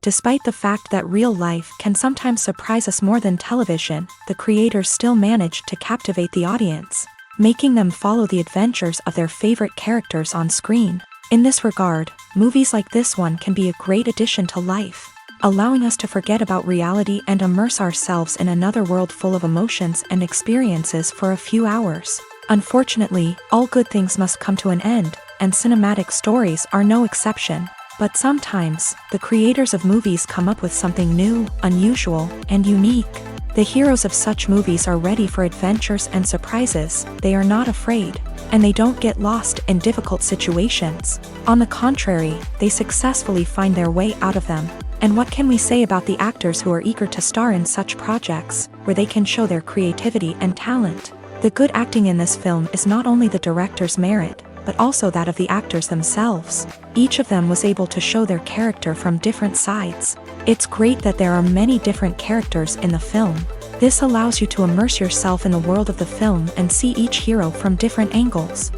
Despite the fact that real life can sometimes surprise us more than television, the creators still manage to captivate the audience, making them follow the adventures of their favorite characters on screen. In this regard, movies like this one can be a great addition to life, allowing us to forget about reality and immerse ourselves in another world full of emotions and experiences for a few hours. Unfortunately, all good things must come to an end, and cinematic stories are no exception. But sometimes, the creators of movies come up with something new, unusual, and unique. The heroes of such movies are ready for adventures and surprises, they are not afraid, and they don't get lost in difficult situations. On the contrary, they successfully find their way out of them. And what can we say about the actors who are eager to star in such projects, where they can show their creativity and talent? The good acting in this film is not only the director's merit, but also that of the actors themselves. Each of them was able to show their character from different sides. It's great that there are many different characters in the film. This allows you to immerse yourself in the world of the film and see each hero from different angles.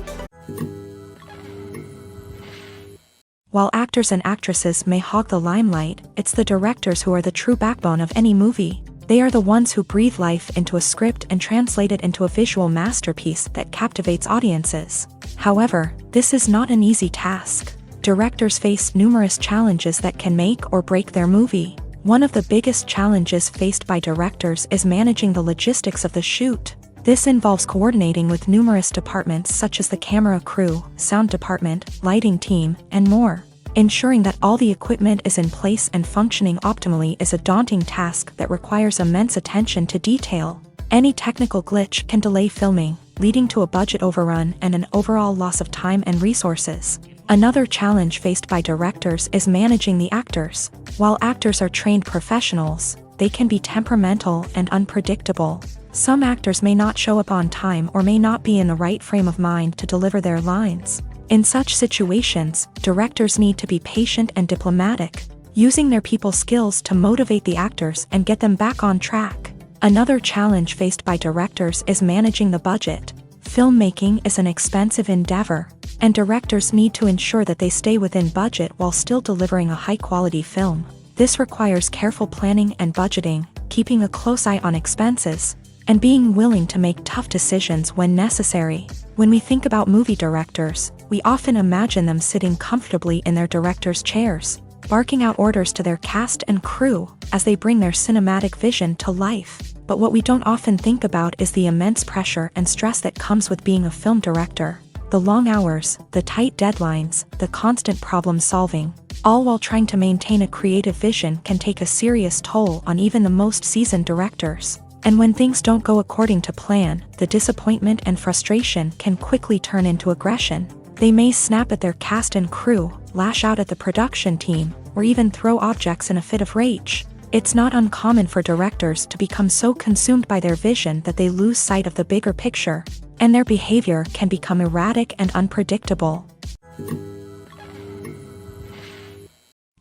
While actors and actresses may hog the limelight, it's the directors who are the true backbone of any movie. They are the ones who breathe life into a script and translate it into a visual masterpiece that captivates audiences. However, this is not an easy task. Directors face numerous challenges that can make or break their movie. One of the biggest challenges faced by directors is managing the logistics of the shoot. This involves coordinating with numerous departments such as the camera crew, sound department, lighting team, and more. Ensuring that all the equipment is in place and functioning optimally is a daunting task that requires immense attention to detail. Any technical glitch can delay filming, leading to a budget overrun and an overall loss of time and resources. Another challenge faced by directors is managing the actors. While actors are trained professionals, they can be temperamental and unpredictable. Some actors may not show up on time or may not be in the right frame of mind to deliver their lines. In such situations, directors need to be patient and diplomatic, using their people skills to motivate the actors and get them back on track. Another challenge faced by directors is managing the budget. Filmmaking is an expensive endeavor, and directors need to ensure that they stay within budget while still delivering a high-quality film. This requires careful planning and budgeting, keeping a close eye on expenses, and being willing to make tough decisions when necessary. When we think about movie directors, we often imagine them sitting comfortably in their director's chairs, barking out orders to their cast and crew as they bring their cinematic vision to life. But what we don't often think about is the immense pressure and stress that comes with being a film director. The long hours, the tight deadlines, the constant problem solving, all while trying to maintain a creative vision can take a serious toll on even the most seasoned directors. And when things don't go according to plan, the disappointment and frustration can quickly turn into aggression. They may snap at their cast and crew, lash out at the production team, or even throw objects in a fit of rage. It's not uncommon for directors to become so consumed by their vision that they lose sight of the bigger picture, and their behavior can become erratic and unpredictable.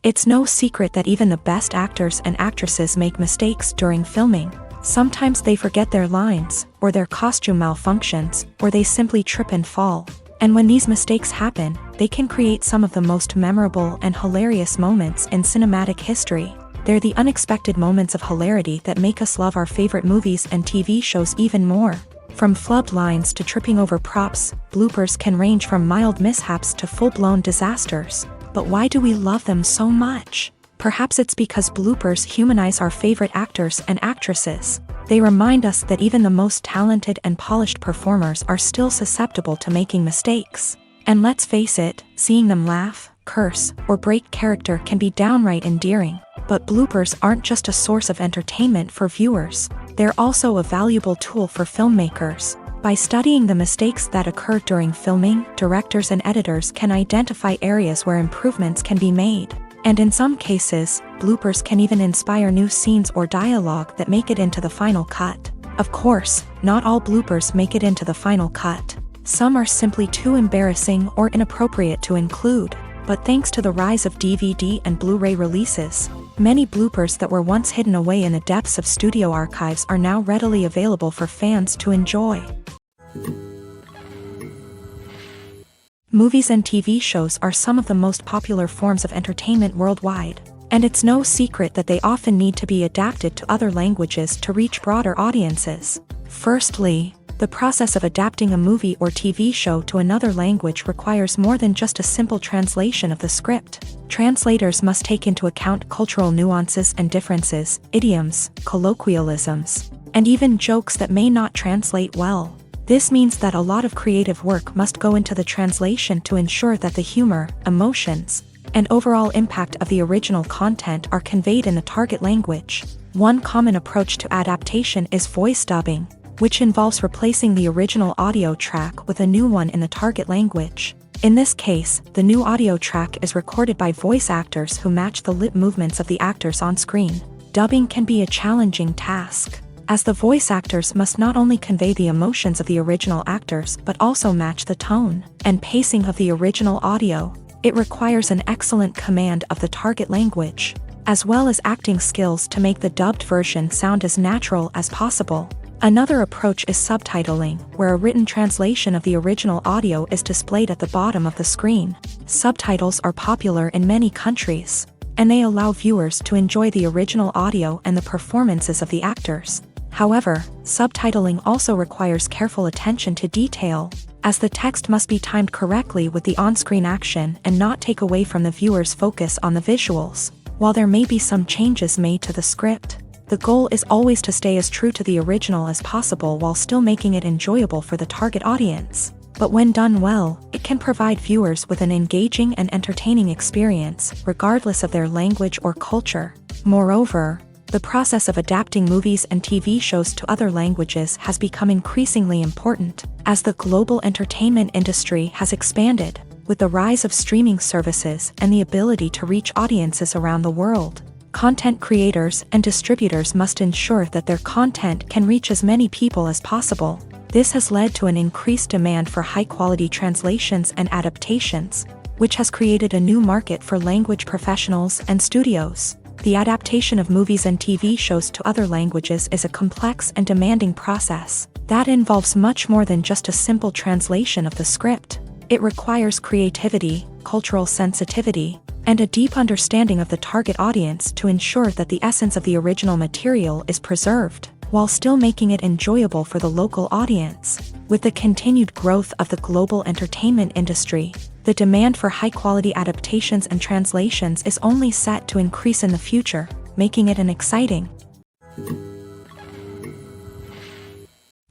It's no secret that even the best actors and actresses make mistakes during filming. Sometimes they forget their lines, or their costume malfunctions, or they simply trip and fall. And when these mistakes happen, they can create some of the most memorable and hilarious moments in cinematic history. They're the unexpected moments of hilarity that make us love our favorite movies and TV shows even more. From flubbed lines to tripping over props, bloopers can range from mild mishaps to full-blown disasters. But why do we love them so much? Perhaps it's because bloopers humanize our favorite actors and actresses. They remind us that even the most talented and polished performers are still susceptible to making mistakes. And let's face it, seeing them laugh, curse, or break character can be downright endearing. But bloopers aren't just a source of entertainment for viewers. They're also a valuable tool for filmmakers. By studying the mistakes that occur during filming, directors and editors can identify areas where improvements can be made. And in some cases, bloopers can even inspire new scenes or dialogue that make it into the final cut. Of course, not all bloopers make it into the final cut. Some are simply too embarrassing or inappropriate to include. But thanks to the rise of DVD and Blu-ray releases, many bloopers that were once hidden away in the depths of studio archives are now readily available for fans to enjoy. Movies and TV shows are some of the most popular forms of entertainment worldwide. And it's no secret that they often need to be adapted to other languages to reach broader audiences. Firstly, the process of adapting a movie or TV show to another language requires more than just a simple translation of the script. Translators must take into account cultural nuances and differences, idioms, colloquialisms, and even jokes that may not translate well. This means that a lot of creative work must go into the translation to ensure that the humor, emotions, and overall impact of the original content are conveyed in the target language. One common approach to adaptation is voice dubbing, which involves replacing the original audio track with a new one in the target language. In this case, the new audio track is recorded by voice actors who match the lip movements of the actors on screen. Dubbing can be a challenging task, as the voice actors must not only convey the emotions of the original actors but also match the tone and pacing of the original audio. It requires an excellent command of the target language, as well as acting skills to make the dubbed version sound as natural as possible. Another approach is subtitling, where a written translation of the original audio is displayed at the bottom of the screen. Subtitles are popular in many countries, and they allow viewers to enjoy the original audio and the performances of the actors. However, subtitling also requires careful attention to detail, as the text must be timed correctly with the on-screen action and not take away from the viewer's focus on the visuals. While there may be some changes made to the script, the goal is always to stay as true to the original as possible while still making it enjoyable for the target audience. But when done well, it can provide viewers with an engaging and entertaining experience, regardless of their language or culture. Moreover, the process of adapting movies and TV shows to other languages has become increasingly important, as the global entertainment industry has expanded, with the rise of streaming services and the ability to reach audiences around the world. Content creators and distributors must ensure that their content can reach as many people as possible. This has led to an increased demand for high-quality translations and adaptations, which has created a new market for language professionals and studios. The adaptation of movies and TV shows to other languages is a complex and demanding process that involves much more than just a simple translation of the script. It requires creativity, cultural sensitivity, and a deep understanding of the target audience to ensure that the essence of the original material is preserved, while still making it enjoyable for the local audience. With the continued growth of the global entertainment industry, the demand for high-quality adaptations and translations is only set to increase in the future, making it an exciting.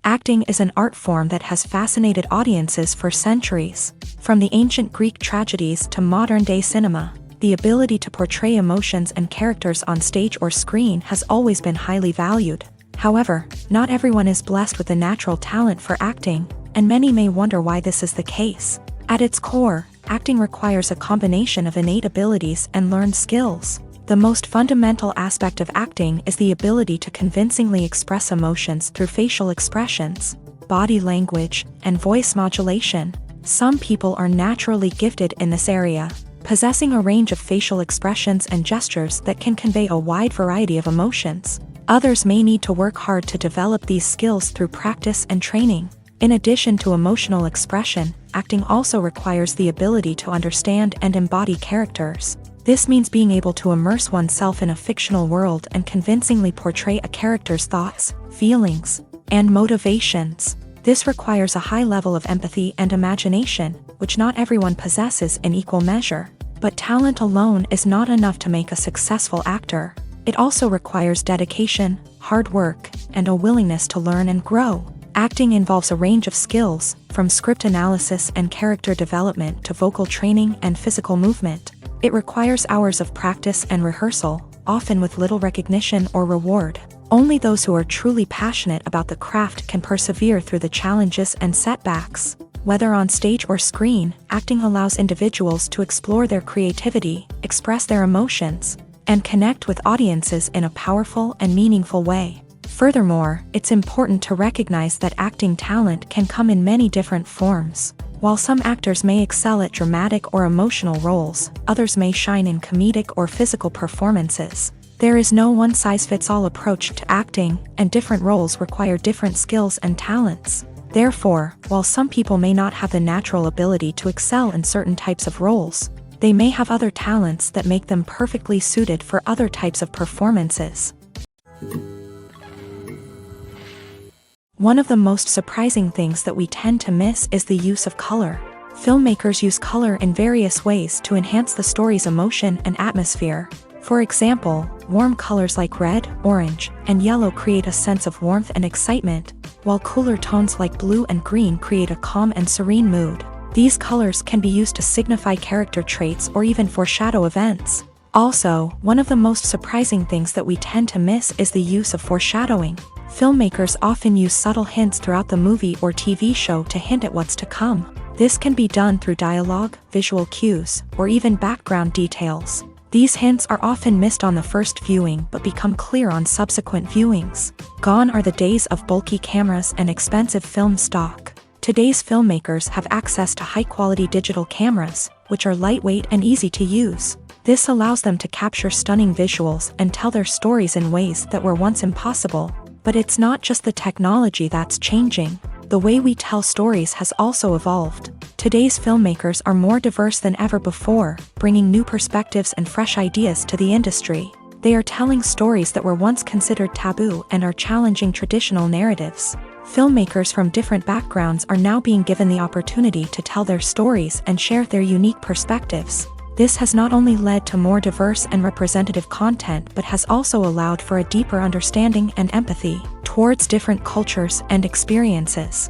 Acting is an art form that has fascinated audiences for centuries. From the ancient Greek tragedies to modern-day cinema, the ability to portray emotions and characters on stage or screen has always been highly valued. However, not everyone is blessed with a natural talent for acting, and many may wonder why this is the case. At its core, acting requires a combination of innate abilities and learned skills. The most fundamental aspect of acting is the ability to convincingly express emotions through facial expressions, body language, and voice modulation. Some people are naturally gifted in this area, possessing a range of facial expressions and gestures that can convey a wide variety of emotions. Others may need to work hard to develop these skills through practice and training. In addition to emotional expression, acting also requires the ability to understand and embody characters. This means being able to immerse oneself in a fictional world and convincingly portray a character's thoughts, feelings, and motivations. This requires a high level of empathy and imagination, which not everyone possesses in equal measure. But talent alone is not enough to make a successful actor. It also requires dedication, hard work, and a willingness to learn and grow. Acting involves a range of skills, from script analysis and character development to vocal training and physical movement. It requires hours of practice and rehearsal, often with little recognition or reward. Only those who are truly passionate about the craft can persevere through the challenges and setbacks. Whether on stage or screen, acting allows individuals to explore their creativity, express their emotions, and connect with audiences in a powerful and meaningful way. Furthermore, it's important to recognize that acting talent can come in many different forms. While some actors may excel at dramatic or emotional roles, others may shine in comedic or physical performances. There is no one-size-fits-all approach to acting, and different roles require different skills and talents. Therefore, while some people may not have the natural ability to excel in certain types of roles, they may have other talents that make them perfectly suited for other types of performances. One of the most surprising things that we tend to miss is the use of color. Filmmakers use color in various ways to enhance the story's emotion and atmosphere. For example, warm colors like red, orange, and yellow create a sense of warmth and excitement, while cooler tones like blue and green create a calm and serene mood. These colors can be used to signify character traits or even foreshadow events. Also, one of the most surprising things that we tend to miss is the use of foreshadowing. Filmmakers often use subtle hints throughout the movie or TV show to hint at what's to come. This can be done through dialogue, visual cues, or even background details. These hints are often missed on the first viewing but become clear on subsequent viewings. Gone are the days of bulky cameras and expensive film stock. Today's filmmakers have access to high-quality digital cameras, which are lightweight and easy to use. This allows them to capture stunning visuals and tell their stories in ways that were once impossible. But it's not just the technology that's changing. The way we tell stories has also evolved. Today's filmmakers are more diverse than ever before, bringing new perspectives and fresh ideas to the industry. They are telling stories that were once considered taboo and are challenging traditional narratives. Filmmakers from different backgrounds are now being given the opportunity to tell their stories and share their unique perspectives. This has not only led to more diverse and representative content but has also allowed for a deeper understanding and empathy towards different cultures and experiences.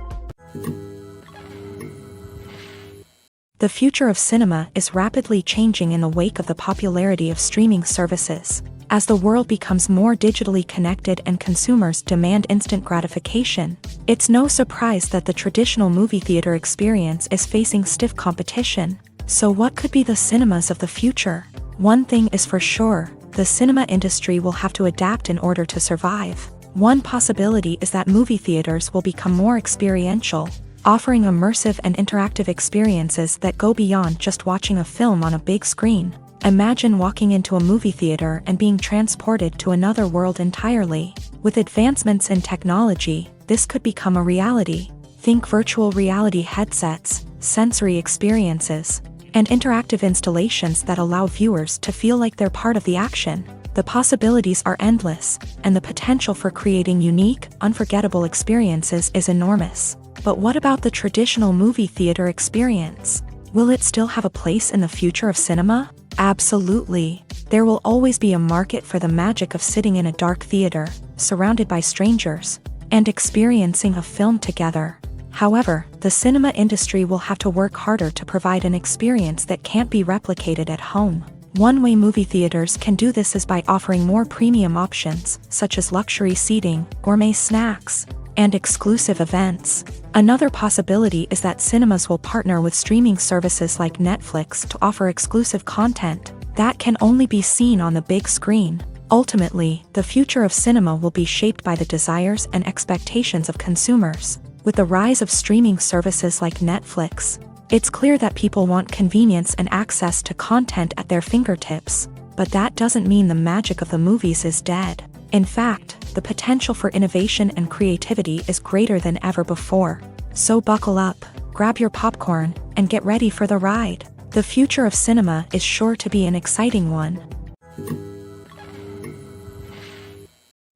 The future of cinema is rapidly changing in the wake of the popularity of streaming services. As the world becomes more digitally connected and consumers demand instant gratification, it's no surprise that the traditional movie theater experience is facing stiff competition. So what could be the cinemas of the future? One thing is for sure, the cinema industry will have to adapt in order to survive. One possibility is that movie theaters will become more experiential, offering immersive and interactive experiences that go beyond just watching a film on a big screen. Imagine walking into a movie theater and being transported to another world entirely. With advancements in technology, this could become a reality. Think virtual reality headsets, sensory experiences, and interactive installations that allow viewers to feel like they're part of the action. The possibilities are endless, and the potential for creating unique, unforgettable experiences is enormous. But what about the traditional movie theater experience? Will it still have a place in the future of cinema? Absolutely. There will always be a market for the magic of sitting in a dark theater, surrounded by strangers, and experiencing a film together. However, the cinema industry will have to work harder to provide an experience that can't be replicated at home. One way movie theaters can do this is by offering more premium options, such as luxury seating, gourmet snacks, and exclusive events. Another possibility is that cinemas will partner with streaming services like Netflix to offer exclusive content that can only be seen on the big screen. Ultimately, the future of cinema will be shaped by the desires and expectations of consumers. With the rise of streaming services like Netflix, it's clear that people want convenience and access to content at their fingertips. But that doesn't mean the magic of the movies is dead. In fact, the potential for innovation and creativity is greater than ever before. So buckle up, grab your popcorn, and get ready for the ride. The future of cinema is sure to be an exciting one.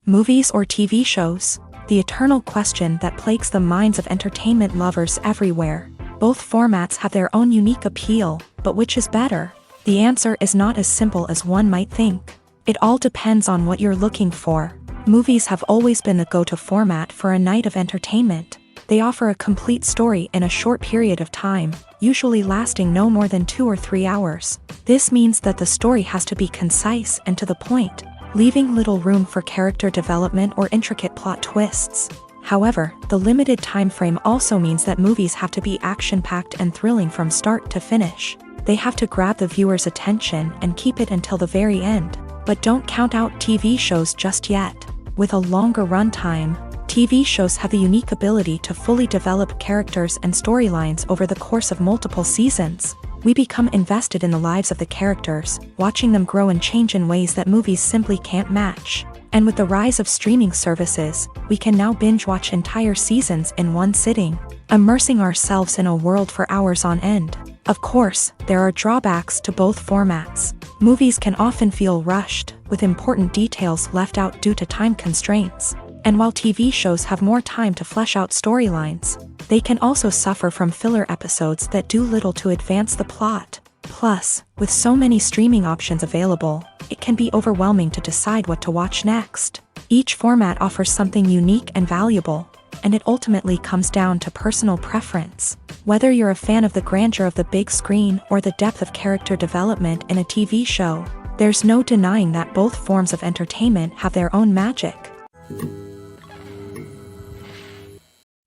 Movies or TV shows? The eternal question that plagues the minds of entertainment lovers everywhere. Both formats have their own unique appeal, but which is better? The answer is not as simple as one might think. It all depends on what you're looking for. Movies have always been the go-to format for a night of entertainment. They offer a complete story in a short period of time, usually lasting no more than 2 or 3 hours. This means that the story has to be concise and to the point, leaving little room for character development or intricate plot twists. However, the limited time frame also means that movies have to be action-packed and thrilling from start to finish. They have to grab the viewer's attention and keep it until the very end. But don't count out TV shows just yet. With a longer runtime, TV shows have the unique ability to fully develop characters and storylines over the course of multiple seasons. We become invested in the lives of the characters, watching them grow and change in ways that movies simply can't match. And with the rise of streaming services, we can now binge-watch entire seasons in one sitting, immersing ourselves in a world for hours on end. Of course, there are drawbacks to both formats. Movies can often feel rushed, with important details left out due to time constraints. And while TV shows have more time to flesh out storylines, they can also suffer from filler episodes that do little to advance the plot. Plus, with so many streaming options available, it can be overwhelming to decide what to watch next. Each format offers something unique and valuable, and it ultimately comes down to personal preference. Whether you're a fan of the grandeur of the big screen or the depth of character development in a TV show, there's no denying that both forms of entertainment have their own magic.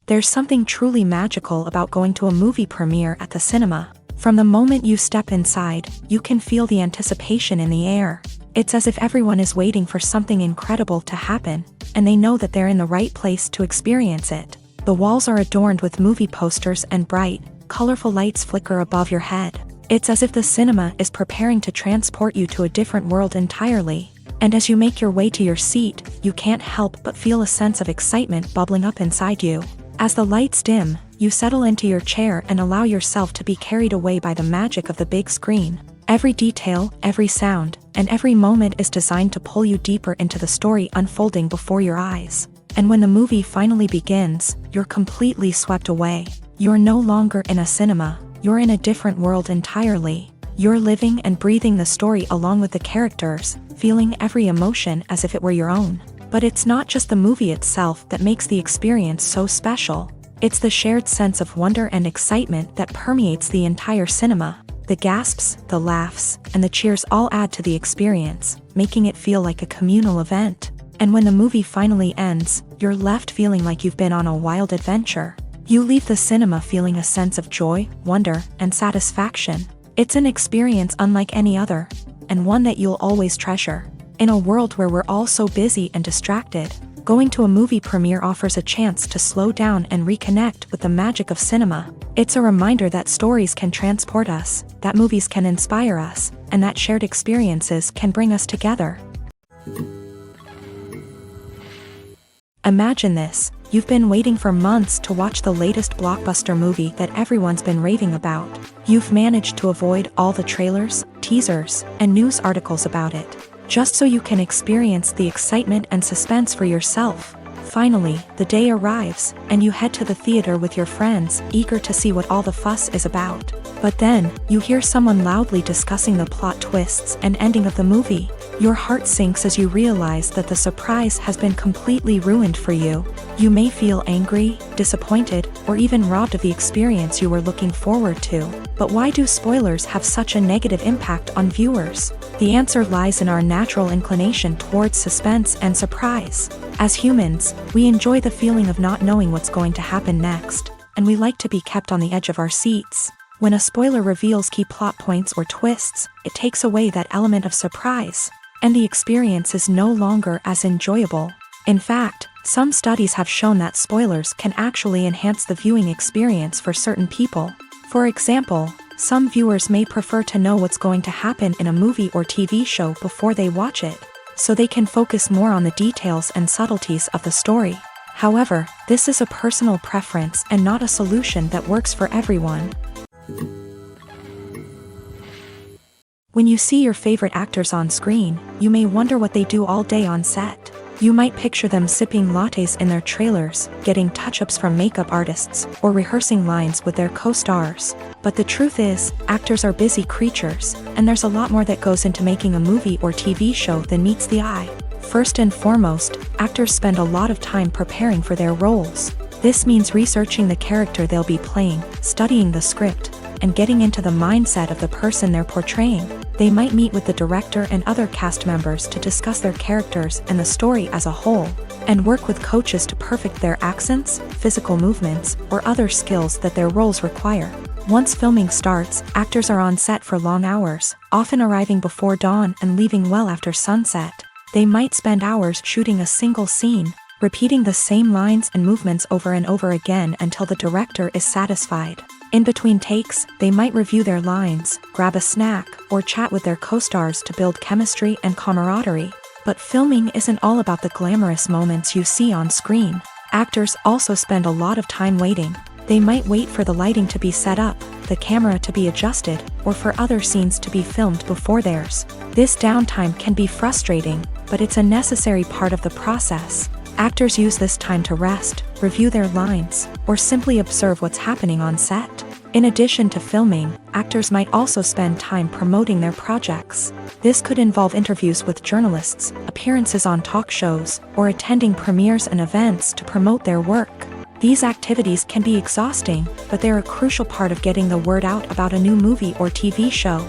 There's something truly magical about going to a movie premiere at the cinema. From the moment you step inside, you can feel the anticipation in the air. It's as if everyone is waiting for something incredible to happen, and they know that they're in the right place to experience it. The walls are adorned with movie posters and bright, colorful lights flicker above your head. It's as if the cinema is preparing to transport you to a different world entirely. And as you make your way to your seat, you can't help but feel a sense of excitement bubbling up inside you. As the lights dim, you settle into your chair and allow yourself to be carried away by the magic of the big screen. Every detail, every sound, and every moment is designed to pull you deeper into the story unfolding before your eyes. And when the movie finally begins, you're completely swept away. You're no longer in a cinema, you're in a different world entirely. You're living and breathing the story along with the characters, feeling every emotion as if it were your own. But it's not just the movie itself that makes the experience so special. It's the shared sense of wonder and excitement that permeates the entire cinema. The gasps, the laughs, and the cheers all add to the experience, making it feel like a communal event. And when the movie finally ends, you're left feeling like you've been on a wild adventure. You leave the cinema feeling a sense of joy, wonder, and satisfaction. It's an experience unlike any other, and one that you'll always treasure. In a world where we're all so busy and distracted, going to a movie premiere offers a chance to slow down and reconnect with the magic of cinema. It's a reminder that stories can transport us, that movies can inspire us, and that shared experiences can bring us together. Imagine this: you've been waiting for months to watch the latest blockbuster movie that everyone's been raving about. You've managed to avoid all the trailers, teasers, and news articles about it, just so you can experience the excitement and suspense for yourself. Finally, the day arrives, and you head to the theater with your friends, eager to see what all the fuss is about. But then, you hear someone loudly discussing the plot twists and ending of the movie. Your heart sinks as you realize that the surprise has been completely ruined for you. You may feel angry, disappointed, or even robbed of the experience you were looking forward to. But why do spoilers have such a negative impact on viewers? The answer lies in our natural inclination towards suspense and surprise. As humans, we enjoy the feeling of not knowing what's going to happen next, and we like to be kept on the edge of our seats. When a spoiler reveals key plot points or twists, it takes away that element of surprise, and the experience is no longer as enjoyable. In fact, some studies have shown that spoilers can actually enhance the viewing experience for certain people. For example, some viewers may prefer to know what's going to happen in a movie or TV show before they watch it, so they can focus more on the details and subtleties of the story. However, this is a personal preference and not a solution that works for everyone. When you see your favorite actors on screen, you may wonder what they do all day on set. You might picture them sipping lattes in their trailers, getting touch-ups from makeup artists, or rehearsing lines with their co-stars. But the truth is, actors are busy creatures, and there's a lot more that goes into making a movie or TV show than meets the eye. First and foremost, actors spend a lot of time preparing for their roles. This means researching the character they'll be playing, studying the script, and getting into the mindset of the person they're portraying. They might meet with the director and other cast members to discuss their characters and the story as a whole, and work with coaches to perfect their accents, physical movements, or other skills that their roles require. Once filming starts, actors are on set for long hours, often arriving before dawn and leaving well after sunset. They might spend hours shooting a single scene, repeating the same lines and movements over and over again until the director is satisfied. In between takes, they might review their lines, grab a snack, or chat with their co-stars to build chemistry and camaraderie. But filming isn't all about the glamorous moments you see on screen. Actors also spend a lot of time waiting. They might wait for the lighting to be set up, the camera to be adjusted, or for other scenes to be filmed before theirs. This downtime can be frustrating, but it's a necessary part of the process. Actors use this time to rest, review their lines, or simply observe what's happening on set. In addition to filming, actors might also spend time promoting their projects. This could involve interviews with journalists, appearances on talk shows, or attending premieres and events to promote their work. These activities can be exhausting, but they're a crucial part of getting the word out about a new movie or TV show.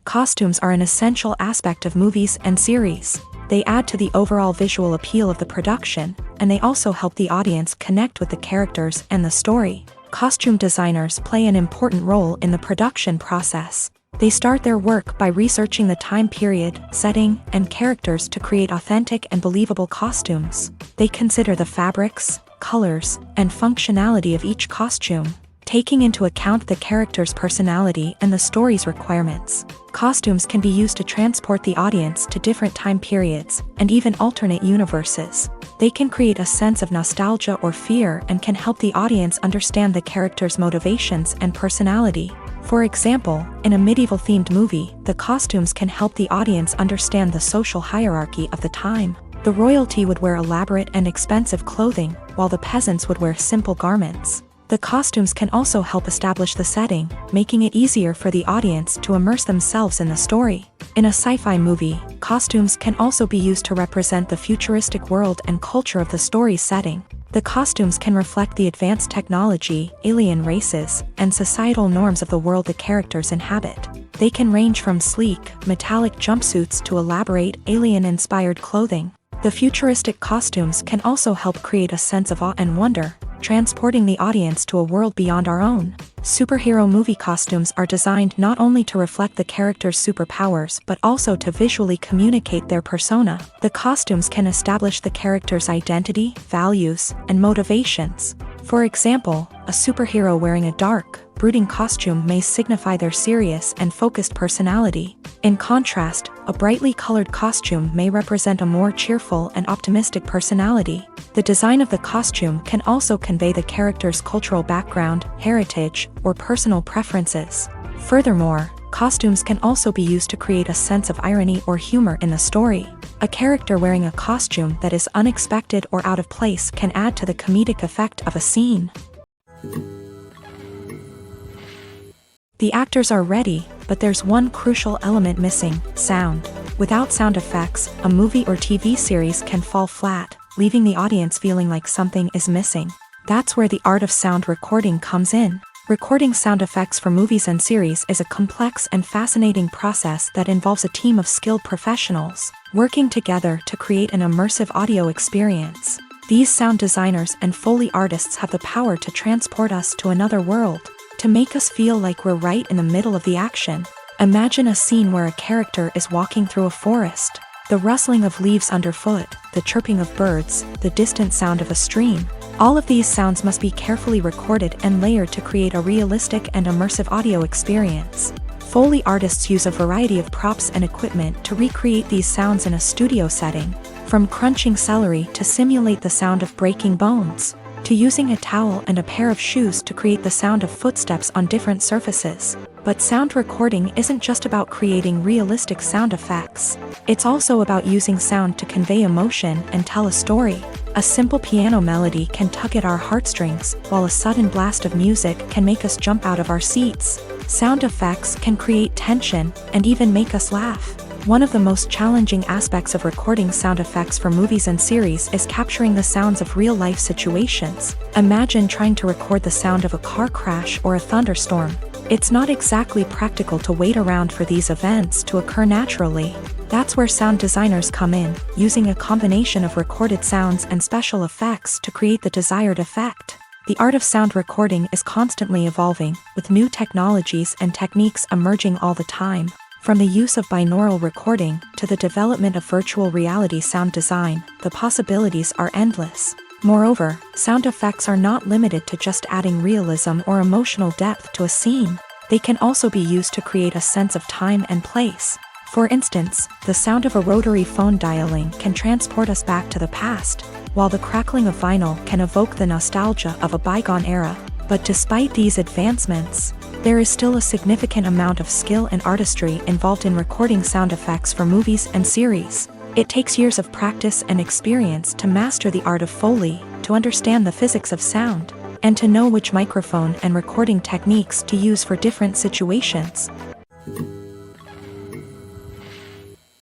Costumes are an essential aspect of movies and series. They add to the overall visual appeal of the production, and they also help the audience connect with the characters and the story. Costume designers play an important role in the production process. They start their work by researching the time period, setting, and characters to create authentic and believable costumes. They consider the fabrics, colors, and functionality of each costume, taking into account the character's personality and the story's requirements. Costumes can be used to transport the audience to different time periods and even alternate universes. They can create a sense of nostalgia or fear and can help the audience understand the character's motivations and personality. For example, in a medieval-themed movie, the costumes can help the audience understand the social hierarchy of the time. The royalty would wear elaborate and expensive clothing, while the peasants would wear simple garments. The costumes can also help establish the setting, making it easier for the audience to immerse themselves in the story. In a sci-fi movie, costumes can also be used to represent the futuristic world and culture of the story's setting. The costumes can reflect the advanced technology, alien races, and societal norms of the world the characters inhabit. They can range from sleek, metallic jumpsuits to elaborate, alien-inspired clothing. The futuristic costumes can also help create a sense of awe and wonder, transporting the audience to a world beyond our own. Superhero movie costumes are designed not only to reflect the character's superpowers but also to visually communicate their persona. The costumes can establish the character's identity, values, and motivations. For example, a superhero wearing a dark, brooding costume may signify their serious and focused personality. In contrast, a brightly colored costume may represent a more cheerful and optimistic personality. The design of the costume can also convey the character's cultural background, heritage, or personal preferences. Furthermore, costumes can also be used to create a sense of irony or humor in the story. A character wearing a costume that is unexpected or out of place can add to the comedic effect of a scene. The actors are ready, but there's one crucial element missing: sound. Without sound effects, a movie or TV series can fall flat, leaving the audience feeling like something is missing. That's where the art of sound recording comes in. Recording sound effects for movies and series is a complex and fascinating process that involves a team of skilled professionals working together to create an immersive audio experience. These sound designers and Foley artists have the power to transport us to another world, to make us feel like we're right in the middle of the action. Imagine a scene where a character is walking through a forest. The rustling of leaves underfoot, the chirping of birds, the distant sound of a stream. All of these sounds must be carefully recorded and layered to create a realistic and immersive audio experience. Foley artists use a variety of props and equipment to recreate these sounds in a studio setting, from crunching celery to simulate the sound of breaking bones, to using a towel and a pair of shoes to create the sound of footsteps on different surfaces. But sound recording isn't just about creating realistic sound effects. It's also about using sound to convey emotion and tell a story. A simple piano melody can tug at our heartstrings, while a sudden blast of music can make us jump out of our seats. Sound effects can create tension and even make us laugh. One of the most challenging aspects of recording sound effects for movies and series is capturing the sounds of real-life situations. Imagine trying to record the sound of a car crash or a thunderstorm. It's not exactly practical to wait around for these events to occur naturally. That's where sound designers come in, using a combination of recorded sounds and special effects to create the desired effect. The art of sound recording is constantly evolving, with new technologies and techniques emerging all the time. From the use of binaural recording to the development of virtual reality sound design, the possibilities are endless. Moreover, sound effects are not limited to just adding realism or emotional depth to a scene. They can also be used to create a sense of time and place. For instance, the sound of a rotary phone dialing can transport us back to the past. while the crackling of vinyl can evoke the nostalgia of a bygone era. But despite these advancements, there is still a significant amount of skill and artistry involved in recording sound effects for movies and series. It takes years of practice and experience to master the art of Foley, to understand the physics of sound, and to know which microphone and recording techniques to use for different situations.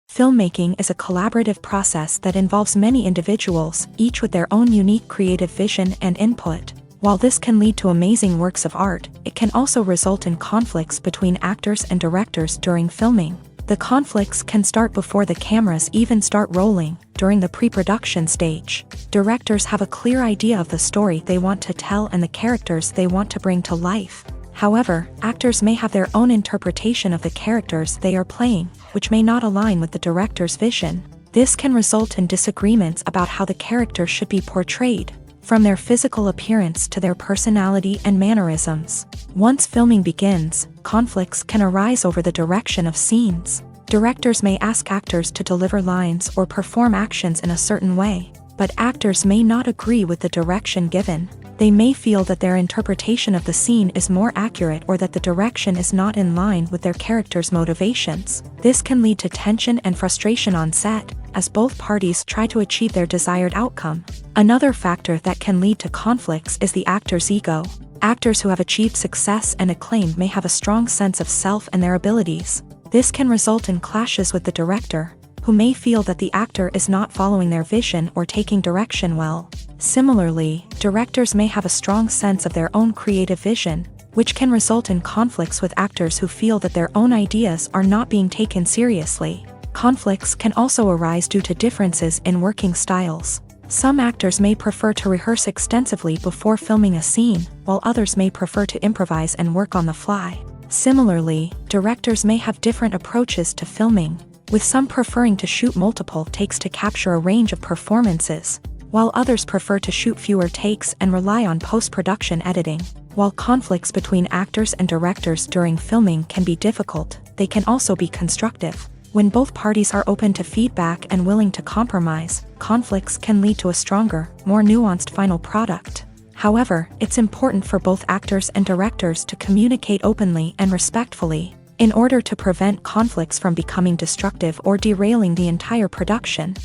Filmmaking is a collaborative process that involves many individuals, each with their own unique creative vision and input. While this can lead to amazing works of art, it can also result in conflicts between actors and directors during filming. The conflicts can start before the cameras even start rolling, during the pre-production stage. Directors have a clear idea of the story they want to tell and the characters they want to bring to life. However, actors may have their own interpretation of the characters they are playing, which may not align with the director's vision. This can result in disagreements about how the character should be portrayed, from their physical appearance to their personality and mannerisms. Once filming begins, conflicts can arise over the direction of scenes. Directors may ask actors to deliver lines or perform actions in a certain way, but actors may not agree with the direction given. They may feel that their interpretation of the scene is more accurate or that the direction is not in line with their character's motivations. This can lead to tension and frustration on set, as both parties try to achieve their desired outcome. Another factor that can lead to conflicts is the actor's ego. Actors who have achieved success and acclaim may have a strong sense of self and their abilities. This can result in clashes with the director, who may feel that the actor is not following their vision or taking direction well. Similarly, directors may have a strong sense of their own creative vision, which can result in conflicts with actors who feel that their own ideas are not being taken seriously. Conflicts can also arise due to differences in working styles. Some actors may prefer to rehearse extensively before filming a scene, while others may prefer to improvise and work on the fly. Similarly, directors may have different approaches to filming, with some preferring to shoot multiple takes to capture a range of performances, while others prefer to shoot fewer takes and rely on post-production editing. While conflicts between actors and directors during filming can be difficult, they can also be constructive. When both parties are open to feedback and willing to compromise, conflicts can lead to a stronger, more nuanced final product. However, it's important for both actors and directors to communicate openly and respectfully, in order to prevent conflicts from becoming destructive or derailing the entire production.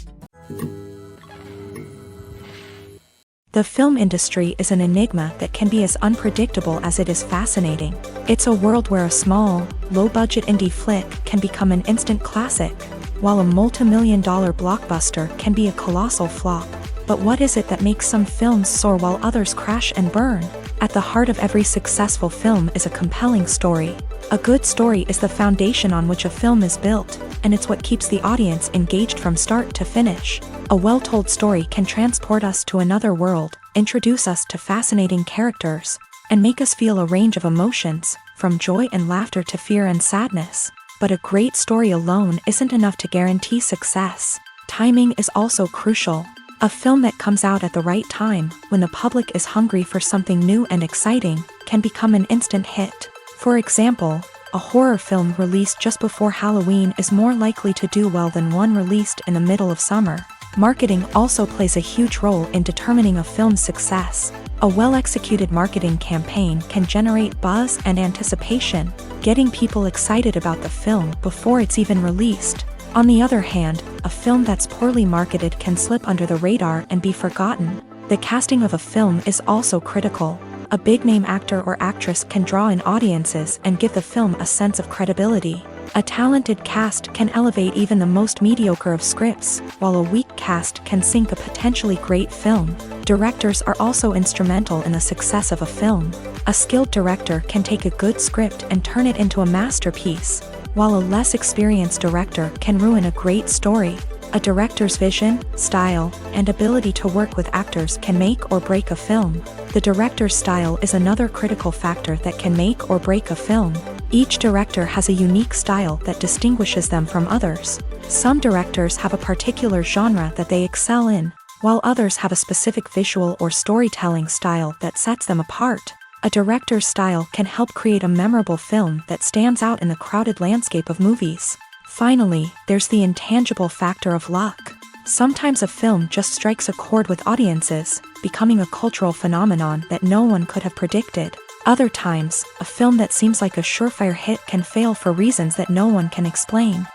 The film industry is an enigma that can be as unpredictable as it is fascinating. It's a world where a small, low-budget indie flick can become an instant classic, while a multi-million-dollar blockbuster can be a colossal flop. But what is it that makes some films soar while others crash and burn? At the heart of every successful film is a compelling story. A good story is the foundation on which a film is built, and it's what keeps the audience engaged from start to finish. A well-told story can transport us to another world, introduce us to fascinating characters, and make us feel a range of emotions, from joy and laughter to fear and sadness. But a great story alone isn't enough to guarantee success. Timing is also crucial. A film that comes out at the right time, when the public is hungry for something new and exciting, can become an instant hit. For example, a horror film released just before Halloween is more likely to do well than one released in the middle of summer. Marketing also plays a huge role in determining a film's success. A well-executed marketing campaign can generate buzz and anticipation, getting people excited about the film before it's even released. On the other hand, a film that's poorly marketed can slip under the radar and be forgotten. The casting of a film is also critical. A big-name actor or actress can draw in audiences and give the film a sense of credibility. A talented cast can elevate even the most mediocre of scripts, while a weak cast can sink a potentially great film. Directors are also instrumental in the success of a film. A skilled director can take a good script and turn it into a masterpiece, while a less experienced director can ruin a great story. A director's vision, style, and ability to work with actors can make or break a film. The director's style is another critical factor that can make or break a film. Each director has a unique style that distinguishes them from others. Some directors have a particular genre that they excel in, while others have a specific visual or storytelling style that sets them apart. A director's style can help create a memorable film that stands out in the crowded landscape of movies. Finally, there's the intangible factor of luck. Sometimes a film just strikes a chord with audiences, becoming a cultural phenomenon that no one could have predicted. Other times, a film that seems like a surefire hit can fail for reasons that no one can explain.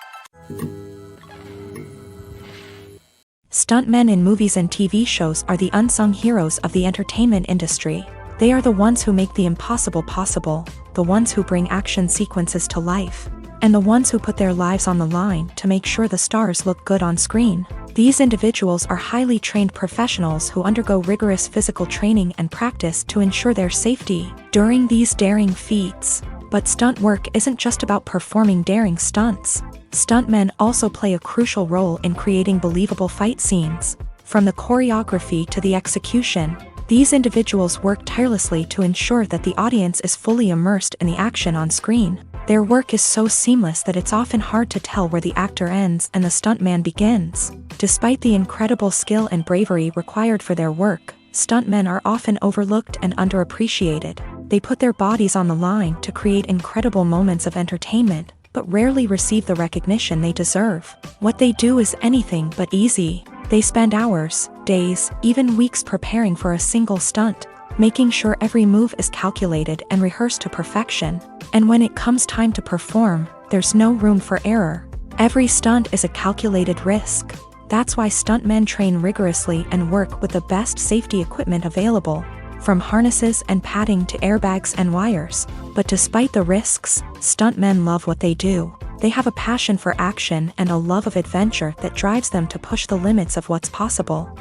Stuntmen in movies and TV shows are the unsung heroes of the entertainment industry. They are the ones who make the impossible possible, the ones who bring action sequences to life, and the ones who put their lives on the line to make sure the stars look good on screen. These individuals are highly trained professionals who undergo rigorous physical training and practice to ensure their safety during these daring feats. But stunt work isn't just about performing daring stunts. Stuntmen also play a crucial role in creating believable fight scenes. From the choreography to the execution, these individuals work tirelessly to ensure that the audience is fully immersed in the action on screen. Their work is so seamless that it's often hard to tell where the actor ends and the stuntman begins. Despite the incredible skill and bravery required for their work, stuntmen are often overlooked and underappreciated. They put their bodies on the line to create incredible moments of entertainment, but rarely receive the recognition they deserve. What they do is anything but easy. They spend hours, days, even weeks preparing for a single stunt, making sure every move is calculated and rehearsed to perfection. And when it comes time to perform, there's no room for error. Every stunt is a calculated risk. That's why stuntmen train rigorously and work with the best safety equipment available, from harnesses and padding to airbags and wires. But despite the risks, stuntmen love what they do. They have a passion for action and a love of adventure that drives them to push the limits of what's possible.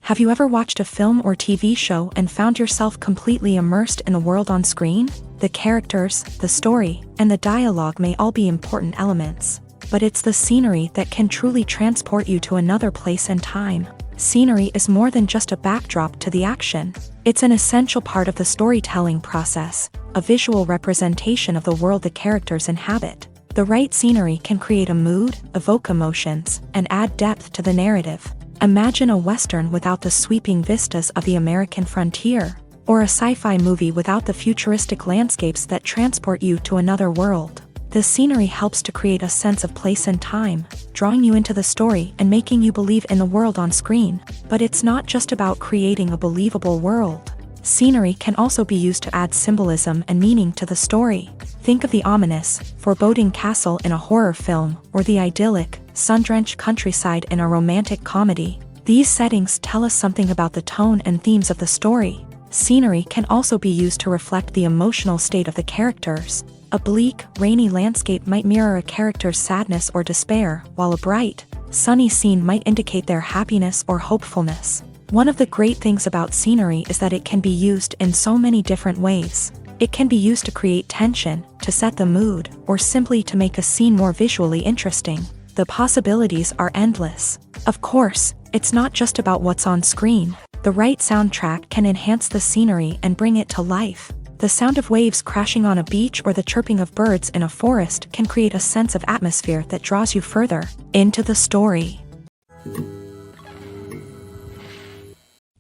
Have you ever watched a film or TV show and found yourself completely immersed in the world on screen? The characters, the story, and the dialogue may all be important elements, but it's the scenery that can truly transport you to another place and time. Scenery is more than just a backdrop to the action. It's an essential part of the storytelling process, a visual representation of the world the characters inhabit. The right scenery can create a mood, evoke emotions, and add depth to the narrative. Imagine a Western without the sweeping vistas of the American frontier, or a sci-fi movie without the futuristic landscapes that transport you to another world. The scenery helps to create a sense of place and time, drawing you into the story and making you believe in the world on screen. But it's not just about creating a believable world. Scenery can also be used to add symbolism and meaning to the story. Think of the ominous, foreboding castle in a horror film, or the idyllic, sun-drenched countryside in a romantic comedy. These settings tell us something about the tone and themes of the story. Scenery can also be used to reflect the emotional state of the characters. A bleak, rainy landscape might mirror a character's sadness or despair, while a bright, sunny scene might indicate their happiness or hopefulness. One of the great things about scenery is that it can be used in so many different ways. It can be used to create tension, to set the mood, or simply to make a scene more visually interesting. The possibilities are endless. Of course, it's not just about what's on screen. The right soundtrack can enhance the scenery and bring it to life. The sound of waves crashing on a beach or the chirping of birds in a forest can create a sense of atmosphere that draws you further into the story.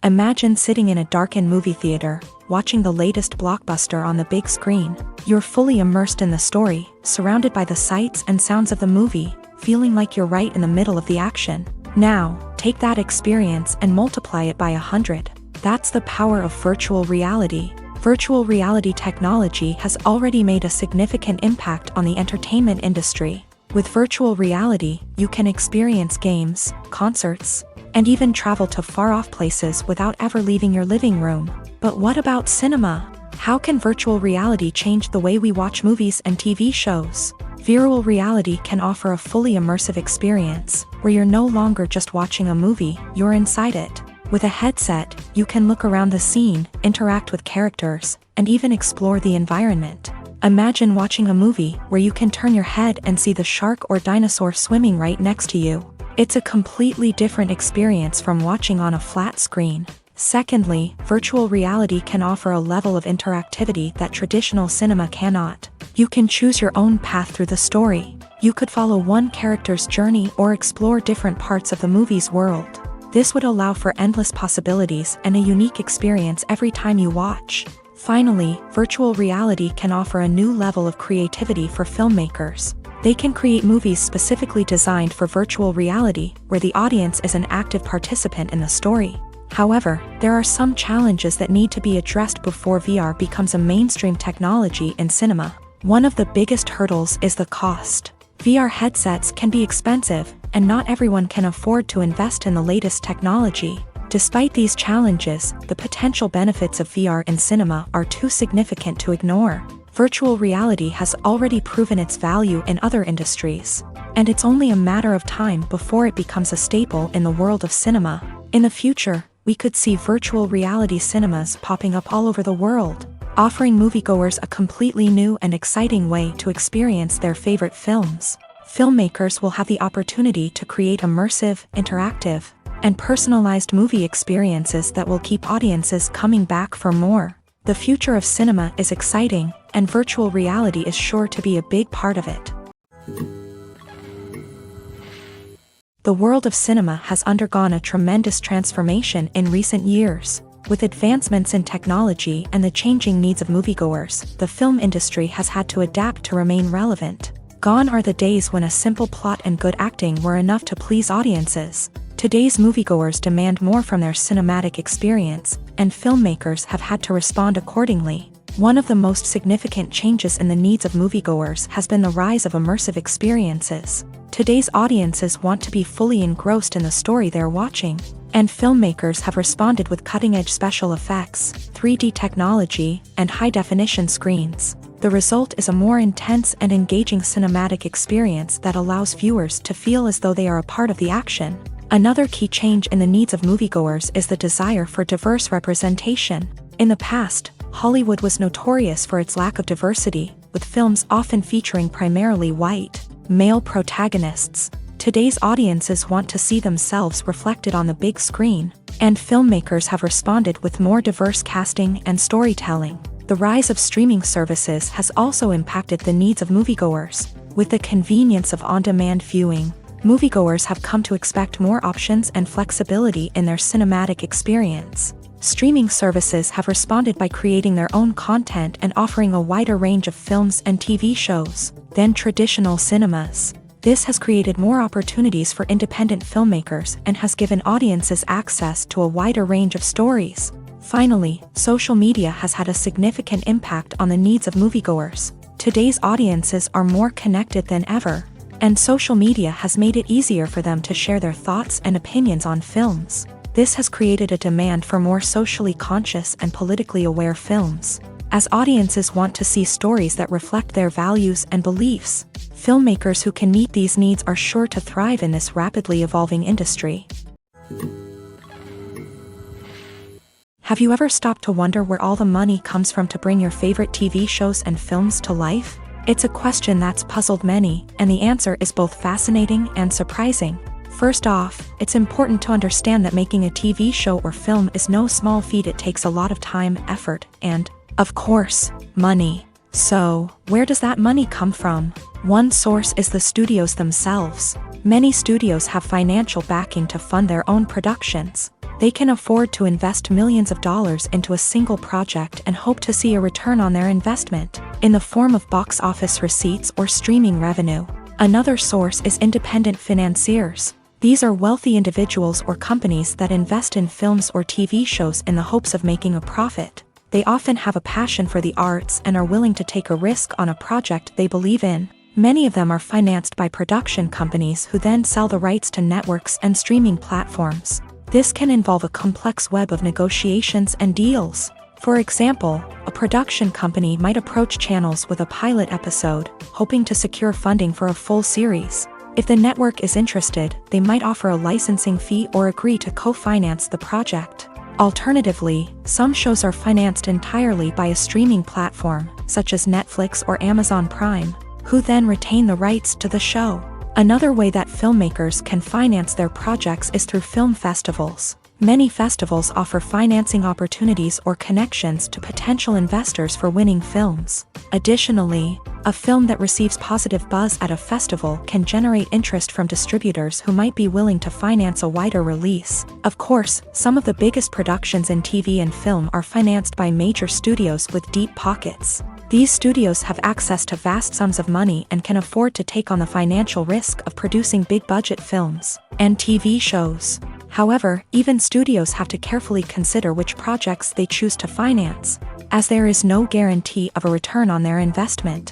Imagine sitting in a darkened movie theater, watching the latest blockbuster on the big screen. You're fully immersed in the story, surrounded by the sights and sounds of the movie, feeling like you're right in the middle of the action. Now, take that experience and multiply it by 100. That's the power of virtual reality. Virtual reality technology has already made a significant impact on the entertainment industry. With virtual reality, you can experience games, concerts, and even travel to far-off places without ever leaving your living room. But what about cinema? How can virtual reality change the way we watch movies and TV shows? Virtual reality can offer a fully immersive experience, where you're no longer just watching a movie, you're inside it. With a headset, you can look around the scene, interact with characters, and even explore the environment. Imagine watching a movie where you can turn your head and see the shark or dinosaur swimming right next to you. It's a completely different experience from watching on a flat screen. Secondly, virtual reality can offer a level of interactivity that traditional cinema cannot. You can choose your own path through the story. You could follow one character's journey or explore different parts of the movie's world. This would allow for endless possibilities and a unique experience every time you watch. Finally, virtual reality can offer a new level of creativity for filmmakers. They can create movies specifically designed for virtual reality, where the audience is an active participant in the story. However, there are some challenges that need to be addressed before VR becomes a mainstream technology in cinema. One of the biggest hurdles is the cost. VR headsets can be expensive, and not everyone can afford to invest in the latest technology. Despite these challenges, the potential benefits of VR in cinema are too significant to ignore. Virtual reality has already proven its value in other industries, and it's only a matter of time before it becomes a staple in the world of cinema. In the future, we could see virtual reality cinemas popping up all over the world, offering moviegoers a completely new and exciting way to experience their favorite films. Filmmakers will have the opportunity to create immersive, interactive, and personalized movie experiences that will keep audiences coming back for more. The future of cinema is exciting, and virtual reality is sure to be a big part of it. The world of cinema has undergone a tremendous transformation in recent years. With advancements in technology and the changing needs of moviegoers, the film industry has had to adapt to remain relevant. Gone are the days when a simple plot and good acting were enough to please audiences. Today's moviegoers demand more from their cinematic experience, and filmmakers have had to respond accordingly. One of the most significant changes in the needs of moviegoers has been the rise of immersive experiences. Today's audiences want to be fully engrossed in the story they're watching, and filmmakers have responded with cutting-edge special effects, 3D technology, and high-definition screens. The result is a more intense and engaging cinematic experience that allows viewers to feel as though they are a part of the action. Another key change in the needs of moviegoers is the desire for diverse representation. In the past, Hollywood was notorious for its lack of diversity, with films often featuring primarily white, male protagonists. Today's audiences want to see themselves reflected on the big screen, and filmmakers have responded with more diverse casting and storytelling. The rise of streaming services has also impacted the needs of moviegoers. With the convenience of on-demand viewing, moviegoers have come to expect more options and flexibility in their cinematic experience. Streaming services have responded by creating their own content and offering a wider range of films and TV shows than traditional cinemas. This has created more opportunities for independent filmmakers and has given audiences access to a wider range of stories. Finally, social media has had a significant impact on the needs of moviegoers. Today's audiences are more connected than ever, and social media has made it easier for them to share their thoughts and opinions on films. This has created a demand for more socially conscious and politically aware films. As audiences want to see stories that reflect their values and beliefs, filmmakers who can meet these needs are sure to thrive in this rapidly evolving industry. Have you ever stopped to wonder where all the money comes from to bring your favorite TV shows and films to life? It's a question that's puzzled many, and the answer is both fascinating and surprising. First off, it's important to understand that making a TV show or film is no small feat. It takes a lot of time, effort, and, of course, money. So, where does that money come from? One source is the studios themselves. Many studios have financial backing to fund their own productions. They can afford to invest millions of dollars into a single project and hope to see a return on their investment, in the form of box office receipts or streaming revenue. Another source is independent financiers. These are wealthy individuals or companies that invest in films or TV shows in the hopes of making a profit. They often have a passion for the arts and are willing to take a risk on a project they believe in. Many of them are financed by production companies who then sell the rights to networks and streaming platforms. This can involve a complex web of negotiations and deals. For example, a production company might approach channels with a pilot episode, hoping to secure funding for a full series. If the network is interested, they might offer a licensing fee or agree to co-finance the project. Alternatively, some shows are financed entirely by a streaming platform, such as Netflix or Amazon Prime, who then retain the rights to the show. Another way that filmmakers can finance their projects is through film festivals. Many festivals offer financing opportunities or connections to potential investors for winning films. Additionally, a film that receives positive buzz at a festival can generate interest from distributors who might be willing to finance a wider release. Of course, some of the biggest productions in TV and film are financed by major studios with deep pockets. These studios have access to vast sums of money and can afford to take on the financial risk of producing big-budget films and TV shows. However, even studios have to carefully consider which projects they choose to finance, as there is no guarantee of a return on their investment.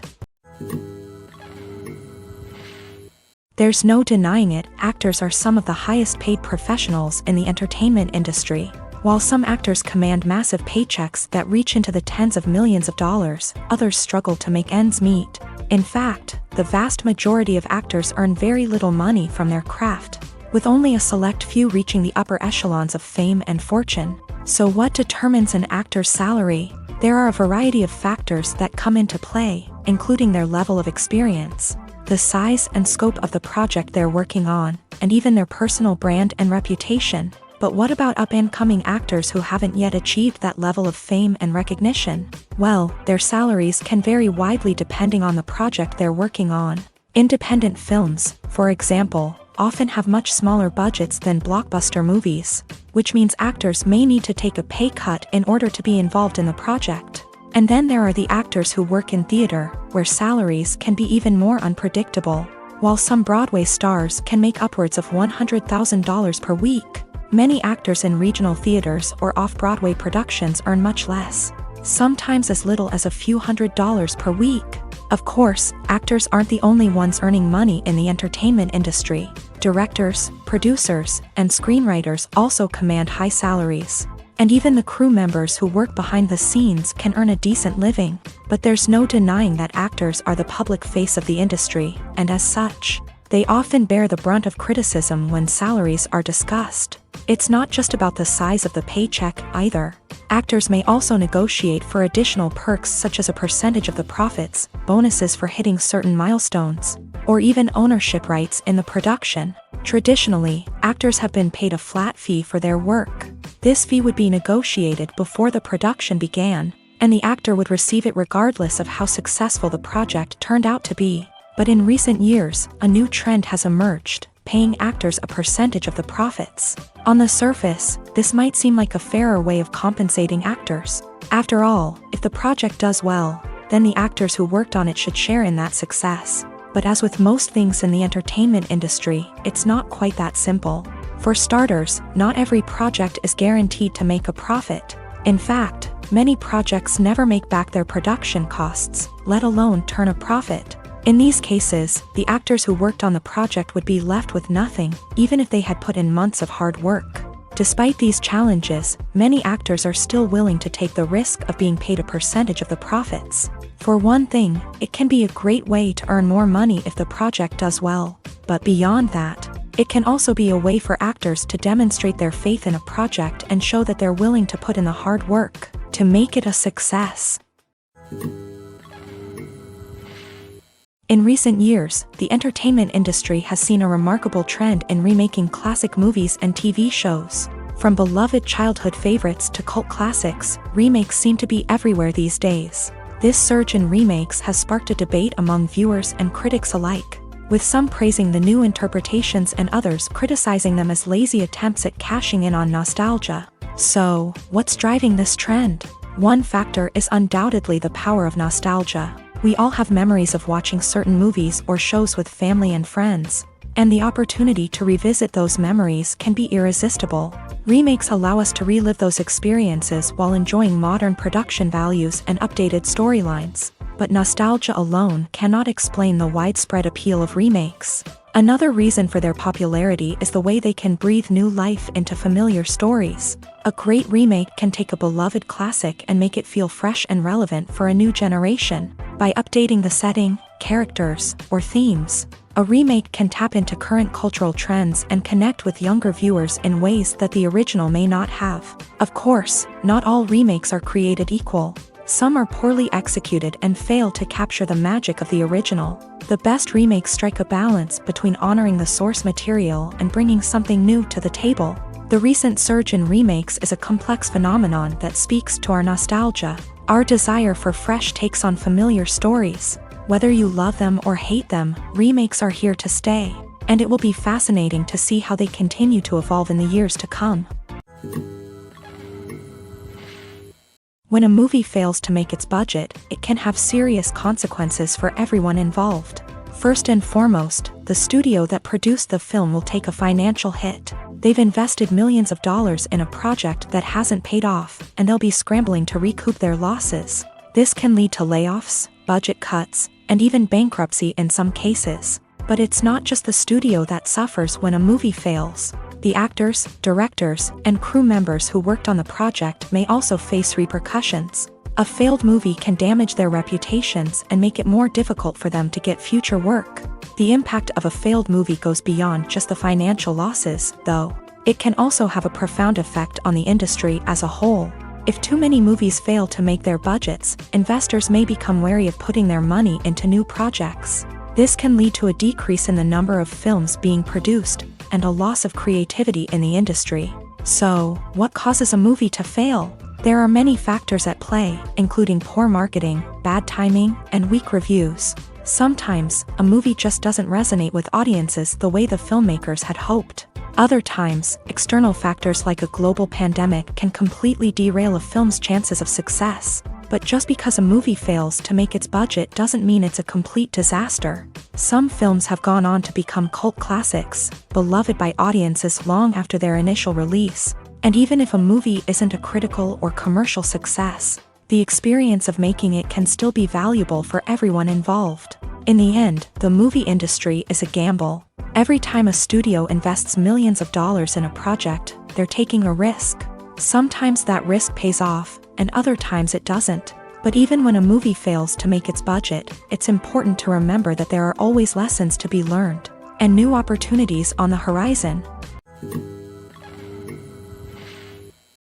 There's no denying it, actors are some of the highest-paid professionals in the entertainment industry. While some actors command massive paychecks that reach into the tens of millions of dollars, others struggle to make ends meet. In fact, the vast majority of actors earn very little money from their craft, with only a select few reaching the upper echelons of fame and fortune. So what determines an actor's salary? There are a variety of factors that come into play, including their level of experience, the size and scope of the project they're working on, and even their personal brand and reputation. But what about up-and-coming actors who haven't yet achieved that level of fame and recognition? Well, their salaries can vary widely depending on the project they're working on. Independent films, for example, often have much smaller budgets than blockbuster movies, which means actors may need to take a pay cut in order to be involved in the project. And then there are the actors who work in theater, where salaries can be even more unpredictable. While some Broadway stars can make upwards of $100,000 per week, many actors in regional theaters or off-Broadway productions earn much less, sometimes as little as a few $100s per week. Of course, actors aren't the only ones earning money in the entertainment industry. Directors, producers, and screenwriters also command high salaries. And even the crew members who work behind the scenes can earn a decent living. But there's no denying that actors are the public face of the industry, and as such, they often bear the brunt of criticism when salaries are discussed. It's not just about the size of the paycheck, either. Actors may also negotiate for additional perks such as a percentage of the profits, bonuses for hitting certain milestones, or even ownership rights in the production. Traditionally, actors have been paid a flat fee for their work. This fee would be negotiated before the production began, and the actor would receive it regardless of how successful the project turned out to be. But in recent years, a new trend has emerged, paying actors a percentage of the profits. On the surface, this might seem like a fairer way of compensating actors. After all, if the project does well, then the actors who worked on it should share in that success. But as with most things in the entertainment industry, it's not quite that simple. For starters, not every project is guaranteed to make a profit. In fact, many projects never make back their production costs, let alone turn a profit. In these cases, the actors who worked on the project would be left with nothing, even if they had put in months of hard work. Despite these challenges, many actors are still willing to take the risk of being paid a percentage of the profits. For one thing, it can be a great way to earn more money if the project does well. But beyond that, it can also be a way for actors to demonstrate their faith in a project and show that they're willing to put in the hard work to make it a success. In recent years, the entertainment industry has seen a remarkable trend in remaking classic movies and TV shows. From beloved childhood favorites to cult classics, remakes seem to be everywhere these days. This surge in remakes has sparked a debate among viewers and critics alike, with some praising the new interpretations and others criticizing them as lazy attempts at cashing in on nostalgia. So, what's driving this trend? One factor is undoubtedly the power of nostalgia. We all have memories of watching certain movies or shows with family and friends, and the opportunity to revisit those memories can be irresistible. Remakes allow us to relive those experiences while enjoying modern production values and updated storylines. But nostalgia alone cannot explain the widespread appeal of remakes. Another reason for their popularity is the way they can breathe new life into familiar stories. A great remake can take a beloved classic and make it feel fresh and relevant for a new generation. By updating the setting, characters, or themes, a remake can tap into current cultural trends and connect with younger viewers in ways that the original may not have. Of course, not all remakes are created equal. Some are poorly executed and fail to capture the magic of the original. The best remakes strike a balance between honoring the source material and bringing something new to the table. The recent surge in remakes is a complex phenomenon that speaks to our nostalgia, our desire for fresh takes on familiar stories. Whether you love them or hate them, remakes are here to stay, and it will be fascinating to see how they continue to evolve in the years to come. When a movie fails to make its budget, it can have serious consequences for everyone involved. First and foremost, the studio that produced the film will take a financial hit. They've invested millions of dollars in a project that hasn't paid off, and they'll be scrambling to recoup their losses. This can lead to layoffs, budget cuts, and even bankruptcy in some cases. But it's not just the studio that suffers when a movie fails. The actors, directors, and crew members who worked on the project may also face repercussions. A failed movie can damage their reputations and make it more difficult for them to get future work. The impact of a failed movie goes beyond just the financial losses, though. It can also have a profound effect on the industry as a whole. If too many movies fail to make their budgets, investors may become wary of putting their money into new projects. This can lead to a decrease in the number of films being produced, and a loss of creativity in the industry. So, what causes a movie to fail? There are many factors at play, including poor marketing, bad timing, and weak reviews. Sometimes, a movie just doesn't resonate with audiences the way the filmmakers had hoped. Other times, external factors like a global pandemic can completely derail a film's chances of success. But just because a movie fails to make its budget doesn't mean it's a complete disaster. Some films have gone on to become cult classics, beloved by audiences long after their initial release. And even if a movie isn't a critical or commercial success, the experience of making it can still be valuable for everyone involved. In the end, the movie industry is a gamble. Every time a studio invests millions of dollars in a project, they're taking a risk. Sometimes that risk pays off, and other times it doesn't. But even when a movie fails to make its budget, it's important to remember that there are always lessons to be learned, and new opportunities on the horizon.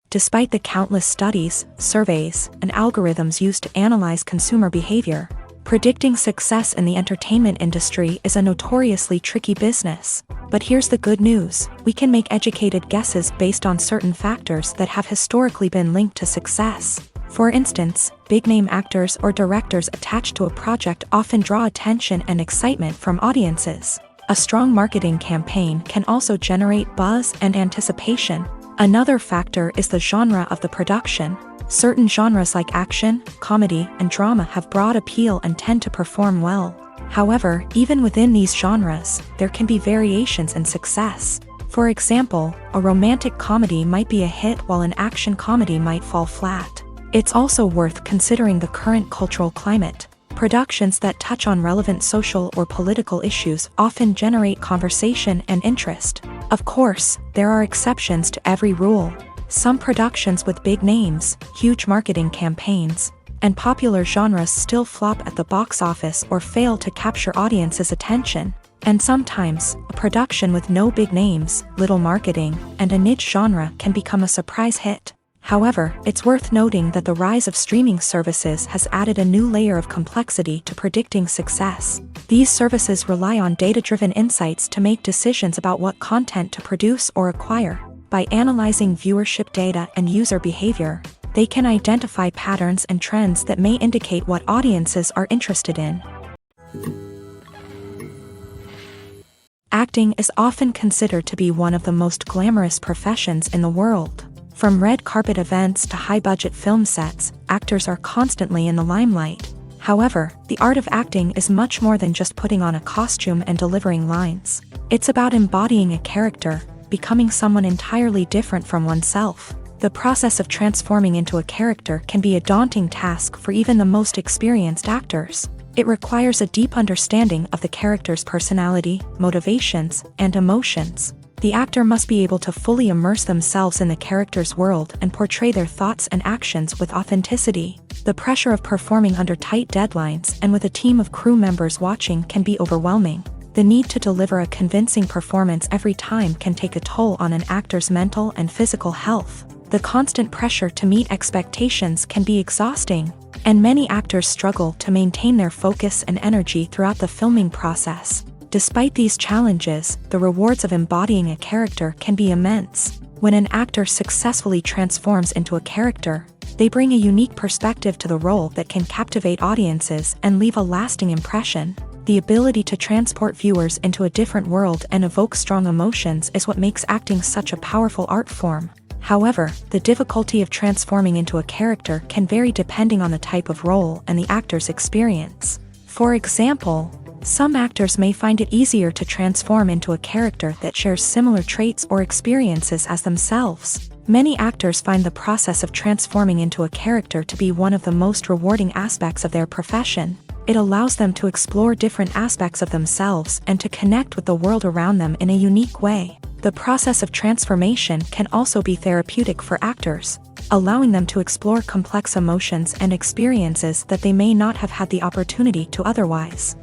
Despite the countless studies, surveys, and algorithms used to analyze consumer behavior, predicting success in the entertainment industry is a notoriously tricky business. But here's the good news: we can make educated guesses based on certain factors that have historically been linked to success. For instance, big-name actors or directors attached to a project often draw attention and excitement from audiences. A strong marketing campaign can also generate buzz and anticipation. Another factor is the genre of the production. Certain genres like action, comedy, and drama have broad appeal and tend to perform well. However, even within these genres, there can be variations in success. For example, a romantic comedy might be a hit while an action comedy might fall flat. It's also worth considering the current cultural climate. Productions that touch on relevant social or political issues often generate conversation and interest. Of course, there are exceptions to every rule. Some productions with big names, huge marketing campaigns, and popular genres still flop at the box office or fail to capture audiences' attention. And sometimes, a production with no big names, little marketing, and a niche genre can become a surprise hit. However, it's worth noting that the rise of streaming services has added a new layer of complexity to predicting success. These services rely on data-driven insights to make decisions about what content to produce or acquire. By analyzing viewership data and user behavior, they can identify patterns and trends that may indicate what audiences are interested in. Acting is often considered to be one of the most glamorous professions in the world. From red carpet events to high-budget film sets, actors are constantly in the limelight. However, the art of acting is much more than just putting on a costume and delivering lines. It's about embodying a character, becoming someone entirely different from oneself. The process of transforming into a character can be a daunting task for even the most experienced actors. It requires a deep understanding of the character's personality, motivations, and emotions. The actor must be able to fully immerse themselves in the character's world and portray their thoughts and actions with authenticity. The pressure of performing under tight deadlines and with a team of crew members watching can be overwhelming. The need to deliver a convincing performance every time can take a toll on an actor's mental and physical health. The constant pressure to meet expectations can be exhausting, and many actors struggle to maintain their focus and energy throughout the filming process. Despite these challenges, the rewards of embodying a character can be immense. When an actor successfully transforms into a character, they bring a unique perspective to the role that can captivate audiences and leave a lasting impression. The ability to transport viewers into a different world and evoke strong emotions is what makes acting such a powerful art form. However, the difficulty of transforming into a character can vary depending on the type of role and the actor's experience. For example, some actors may find it easier to transform into a character that shares similar traits or experiences as themselves. Many actors find the process of transforming into a character to be one of the most rewarding aspects of their profession. It allows them to explore different aspects of themselves and to connect with the world around them in a unique way. The process of transformation can also be therapeutic for actors, allowing them to explore complex emotions and experiences that they may not have had the opportunity to otherwise.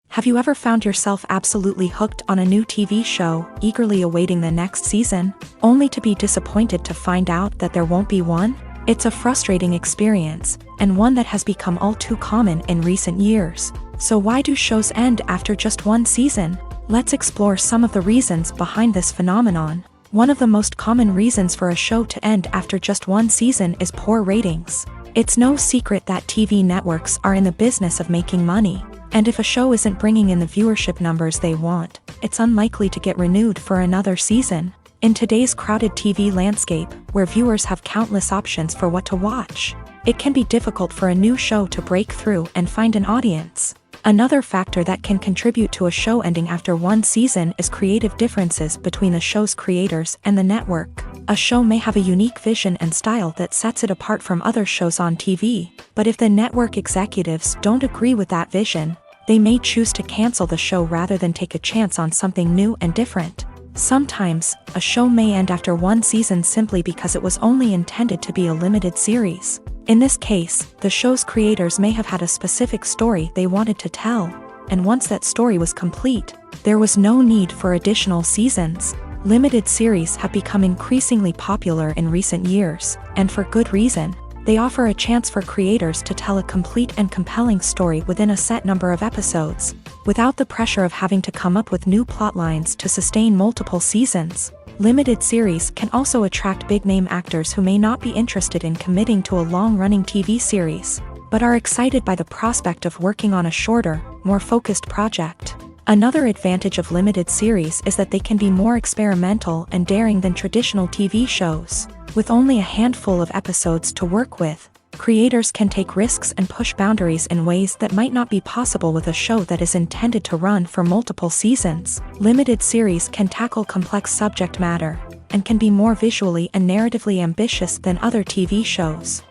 Have you ever found yourself absolutely hooked on a new TV show, eagerly awaiting the next season, only to be disappointed to find out that there won't be one? It's a frustrating experience, and one that has become all too common in recent years. So why do shows end after just one season? Let's explore some of the reasons behind this phenomenon. One of the most common reasons for a show to end after just one season is poor ratings. It's no secret that TV networks are in the business of making money, and if a show isn't bringing in the viewership numbers they want, it's unlikely to get renewed for another season. In today's crowded TV landscape, where viewers have countless options for what to watch, it can be difficult for a new show to break through and find an audience. Another factor that can contribute to a show ending after one season is creative differences between the show's creators and the network. A show may have a unique vision and style that sets it apart from other shows on TV, but if the network executives don't agree with that vision, they may choose to cancel the show rather than take a chance on something new and different. Sometimes, a show may end after one season simply because it was only intended to be a limited series. In this case, the show's creators may have had a specific story they wanted to tell, and once that story was complete, there was no need for additional seasons. Limited series have become increasingly popular in recent years, and for good reason. They offer a chance for creators to tell a complete and compelling story within a set number of episodes, without the pressure of having to come up with new plotlines to sustain multiple seasons. Limited series can also attract big-name actors who may not be interested in committing to a long-running TV series, but are excited by the prospect of working on a shorter, more focused project. Another advantage of limited series is that they can be more experimental and daring than traditional TV shows. With only a handful of episodes to work with, creators can take risks and push boundaries in ways that might not be possible with a show that is intended to run for multiple seasons. Limited series can tackle complex subject matter, and can be more visually and narratively ambitious than other TV shows.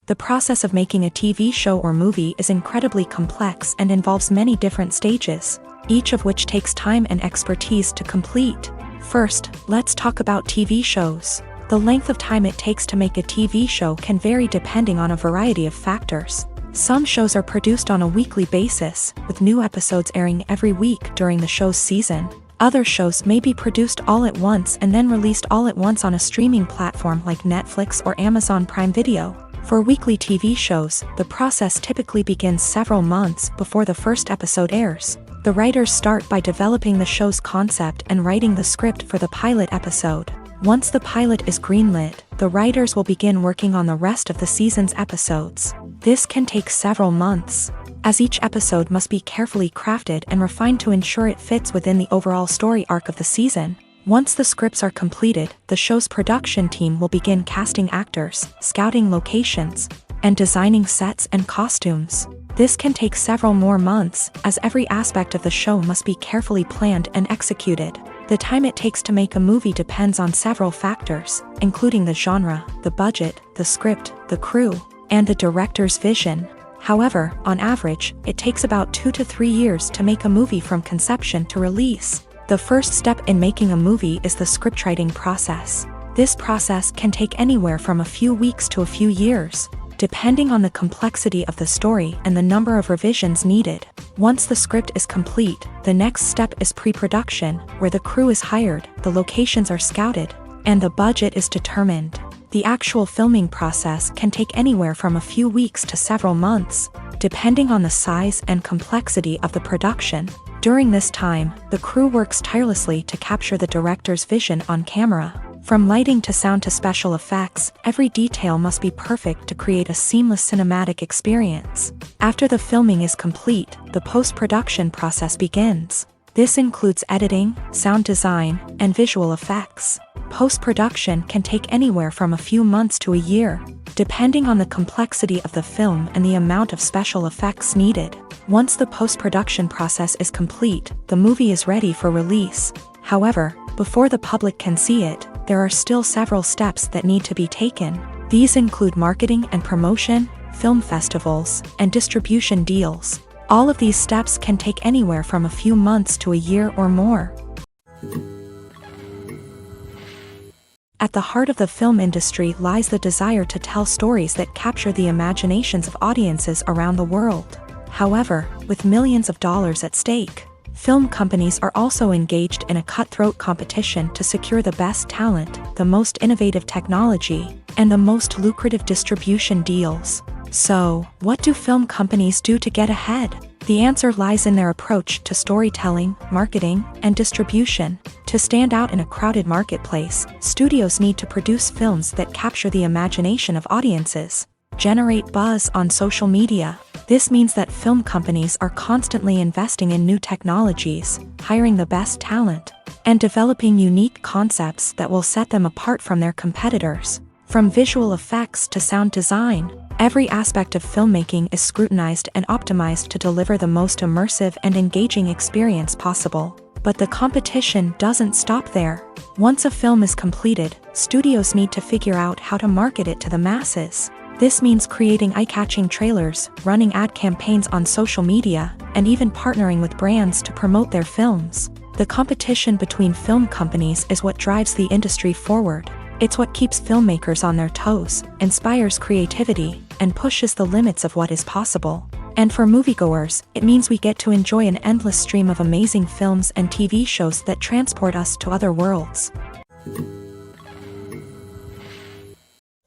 The process of making a TV show or movie is incredibly complex and involves many different stages, each of which takes time and expertise to complete. First, let's talk about TV shows. The length of time it takes to make a TV show can vary depending on a variety of factors. Some shows are produced on a weekly basis, with new episodes airing every week during the show's season. Other shows may be produced all at once and then released all at once on a streaming platform like Netflix or Amazon Prime Video. For weekly TV shows, the process typically begins several months before the first episode airs. The writers start by developing the show's concept and writing the script for the pilot episode. Once the pilot is greenlit, the writers will begin working on the rest of the season's episodes. This can take several months, as each episode must be carefully crafted and refined to ensure it fits within the overall story arc of the season. Once the scripts are completed, the show's production team will begin casting actors, scouting locations, and designing sets and costumes. This can take several more months, as every aspect of the show must be carefully planned and executed. The time it takes to make a movie depends on several factors, including the genre, the budget, the script, the crew, and the director's vision. However, on average, it takes about 2 to 3 years to make a movie from conception to release. The first step in making a movie is the scriptwriting process. This process can take anywhere from a few weeks to a few years, depending on the complexity of the story and the number of revisions needed. Once the script is complete, the next step is pre-production, where the crew is hired, the locations are scouted, and the budget is determined. The actual filming process can take anywhere from a few weeks to several months, depending on the size and complexity of the production. During this time, the crew works tirelessly to capture the director's vision on camera. From lighting to sound to special effects, every detail must be perfect to create a seamless cinematic experience. After the filming is complete, the post-production process begins. This includes editing, sound design, and visual effects. Post-production can take anywhere from a few months to a year, depending on the complexity of the film and the amount of special effects needed. Once the post-production process is complete, the movie is ready for release. However, before the public can see it, there are still several steps that need to be taken. These include marketing and promotion, film festivals, and distribution deals. All of these steps can take anywhere from a few months to a year or more. At the heart of the film industry lies the desire to tell stories that capture the imaginations of audiences around the world. However, with millions of dollars at stake, film companies are also engaged in a cutthroat competition to secure the best talent, the most innovative technology, and the most lucrative distribution deals. So, what do film companies do to get ahead? The answer lies in their approach to storytelling, marketing, and distribution. To stand out in a crowded marketplace, studios need to produce films that capture the imagination of audiences, generate buzz on social media. This means that film companies are constantly investing in new technologies, hiring the best talent, and developing unique concepts that will set them apart from their competitors. From visual effects to sound design, every aspect of filmmaking is scrutinized and optimized to deliver the most immersive and engaging experience possible. But the competition doesn't stop there. Once a film is completed, studios need to figure out how to market it to the masses. This means creating eye-catching trailers, running ad campaigns on social media, and even partnering with brands to promote their films. The competition between film companies is what drives the industry forward. It's what keeps filmmakers on their toes, inspires creativity, and pushes the limits of what is possible. And for moviegoers, it means we get to enjoy an endless stream of amazing films and TV shows that transport us to other worlds.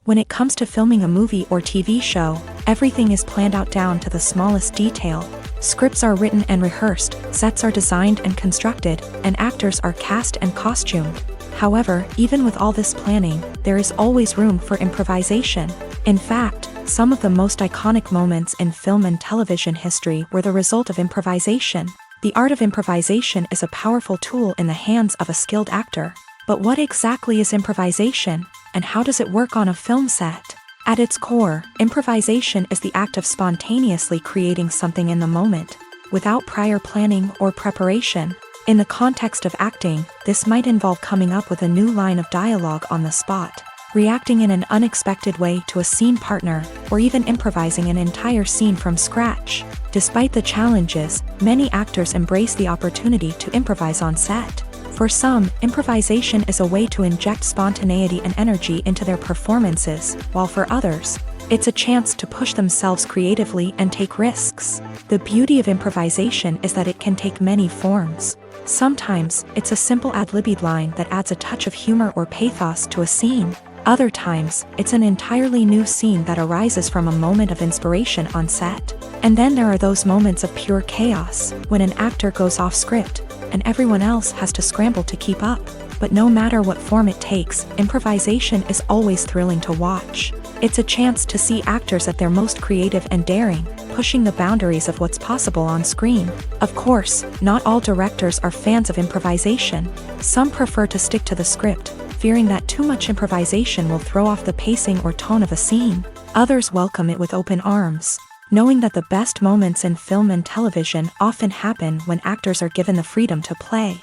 When it comes to filming a movie or TV show, everything is planned out down to the smallest detail. Scripts are written and rehearsed, sets are designed and constructed, and actors are cast and costumed. However, even with all this planning, there is always room for improvisation. In fact, some of the most iconic moments in film and television history were the result of improvisation. The art of improvisation is a powerful tool in the hands of a skilled actor. But what exactly is improvisation, and how does it work on a film set? At its core, improvisation is the act of spontaneously creating something in the moment, without prior planning or preparation. In the context of acting, this might involve coming up with a new line of dialogue on the spot, reacting in an unexpected way to a scene partner, or even improvising an entire scene from scratch. Despite the challenges, many actors embrace the opportunity to improvise on set. For some, improvisation is a way to inject spontaneity and energy into their performances, while for others, it's a chance to push themselves creatively and take risks. The beauty of improvisation is that it can take many forms. Sometimes, it's a simple ad-libbed line that adds a touch of humor or pathos to a scene. Other times, it's an entirely new scene that arises from a moment of inspiration on set. And then there are those moments of pure chaos, when an actor goes off script, and everyone else has to scramble to keep up. But no matter what form it takes, improvisation is always thrilling to watch. It's a chance to see actors at their most creative and daring, pushing the boundaries of what's possible on screen. Of course, not all directors are fans of improvisation. Some prefer to stick to the script, fearing that too much improvisation will throw off the pacing or tone of a scene. Others welcome it with open arms, knowing that the best moments in film and television often happen when actors are given the freedom to play.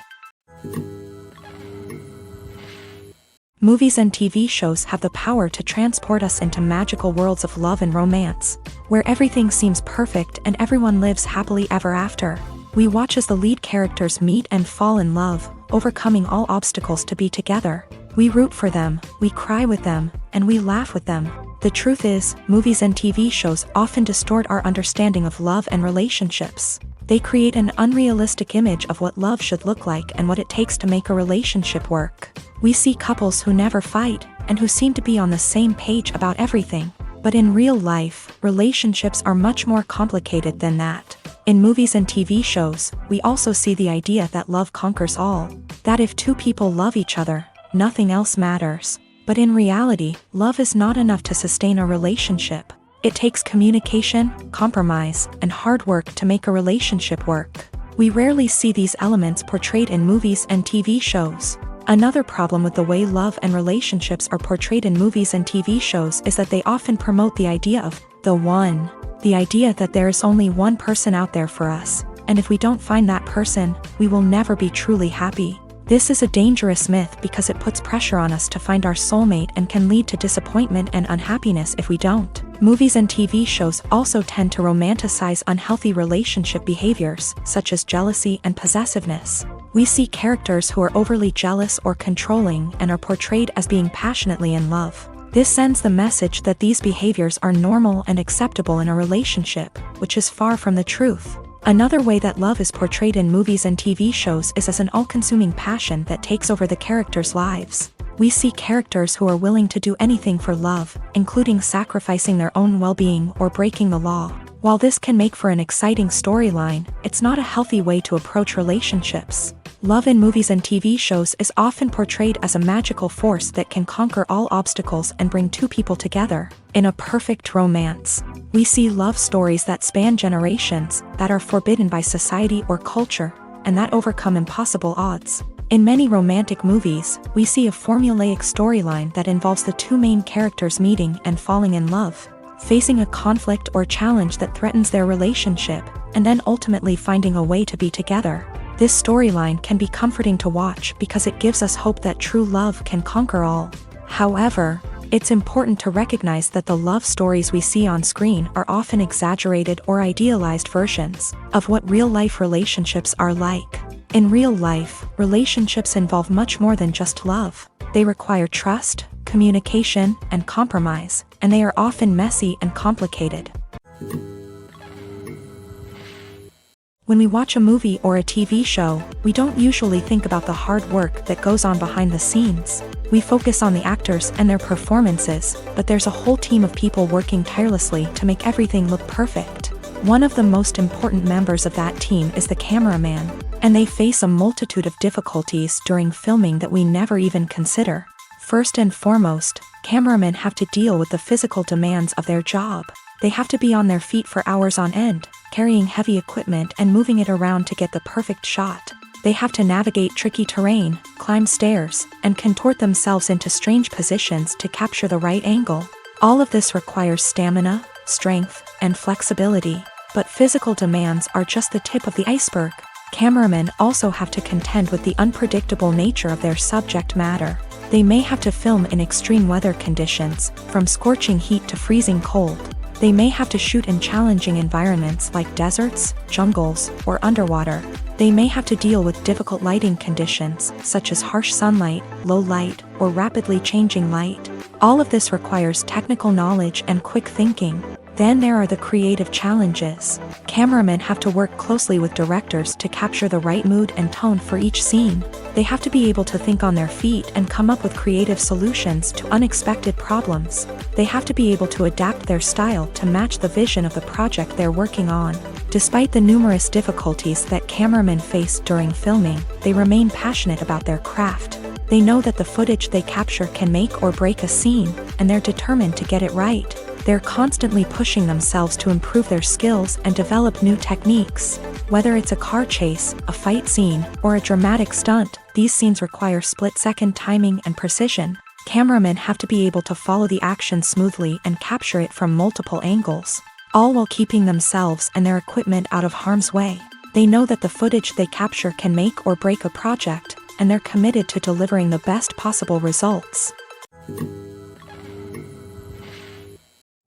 Movies and TV shows have the power to transport us into magical worlds of love and romance, where everything seems perfect and everyone lives happily ever after. We watch as the lead characters meet and fall in love, overcoming all obstacles to be together. We root for them, we cry with them, and we laugh with them. The truth is, movies and TV shows often distort our understanding of love and relationships. They create an unrealistic image of what love should look like and what it takes to make a relationship work. We see couples who never fight, and who seem to be on the same page about everything. But in real life, relationships are much more complicated than that. In movies and TV shows, we also see the idea that love conquers all. That if two people love each other, nothing else matters. But in reality, love is not enough to sustain a relationship. It takes communication, compromise, and hard work to make a relationship work. We rarely see these elements portrayed in movies and TV shows. Another problem with the way love and relationships are portrayed in movies and TV shows is that they often promote the idea of the one. The idea that there is only one person out there for us, and if we don't find that person, we will never be truly happy. This is a dangerous myth because it puts pressure on us to find our soulmate and can lead to disappointment and unhappiness if we don't. Movies and TV shows also tend to romanticize unhealthy relationship behaviors, such as jealousy and possessiveness. We see characters who are overly jealous or controlling and are portrayed as being passionately in love. This sends the message that these behaviors are normal and acceptable in a relationship, which is far from the truth. Another way that love is portrayed in movies and TV shows is as an all-consuming passion that takes over the characters' lives. We see characters who are willing to do anything for love, including sacrificing their own well-being or breaking the law. While this can make for an exciting storyline, it's not a healthy way to approach relationships. Love in movies and TV shows is often portrayed as a magical force that can conquer all obstacles and bring two people together. In a perfect romance, we see love stories that span generations, that are forbidden by society or culture, and that overcome impossible odds. In many romantic movies, we see a formulaic storyline that involves the two main characters meeting and falling in love, facing a conflict or challenge that threatens their relationship, and then ultimately finding a way to be together. This storyline can be comforting to watch because it gives us hope that true love can conquer all. However, it's important to recognize that the love stories we see on screen are often exaggerated or idealized versions of what real-life relationships are like. In real life, relationships involve much more than just love. They require trust, communication, and compromise, and they are often messy and complicated. When we watch a movie or a TV show, we don't usually think about the hard work that goes on behind the scenes. We focus on the actors and their performances, but there's a whole team of people working tirelessly to make everything look perfect. One of the most important members of that team is the cameraman, and they face a multitude of difficulties during filming that we never even consider. First and foremost, cameramen have to deal with the physical demands of their job. They have to be on their feet for hours on end, carrying heavy equipment and moving it around to get the perfect shot. They have to navigate tricky terrain, climb stairs, and contort themselves into strange positions to capture the right angle. All of this requires stamina, strength, and flexibility. But physical demands are just the tip of the iceberg. Cameramen also have to contend with the unpredictable nature of their subject matter. They may have to film in extreme weather conditions, from scorching heat to freezing cold. They may have to shoot in challenging environments like deserts, jungles, or underwater. They may have to deal with difficult lighting conditions, such as harsh sunlight, low light, or rapidly changing light. All of this requires technical knowledge and quick thinking. Then there are the creative challenges. Cameramen have to work closely with directors to capture the right mood and tone for each scene. They have to be able to think on their feet and come up with creative solutions to unexpected problems. They have to be able to adapt their style to match the vision of the project they're working on. Despite the numerous difficulties that cameramen face during filming, they remain passionate about their craft. They know that the footage they capture can make or break a scene, and they're determined to get it right. They're constantly pushing themselves to improve their skills and develop new techniques. Whether it's a car chase, a fight scene, or a dramatic stunt, these scenes require split-second timing and precision. Cameramen have to be able to follow the action smoothly and capture it from multiple angles, all while keeping themselves and their equipment out of harm's way. They know that the footage they capture can make or break a project, and they're committed to delivering the best possible results.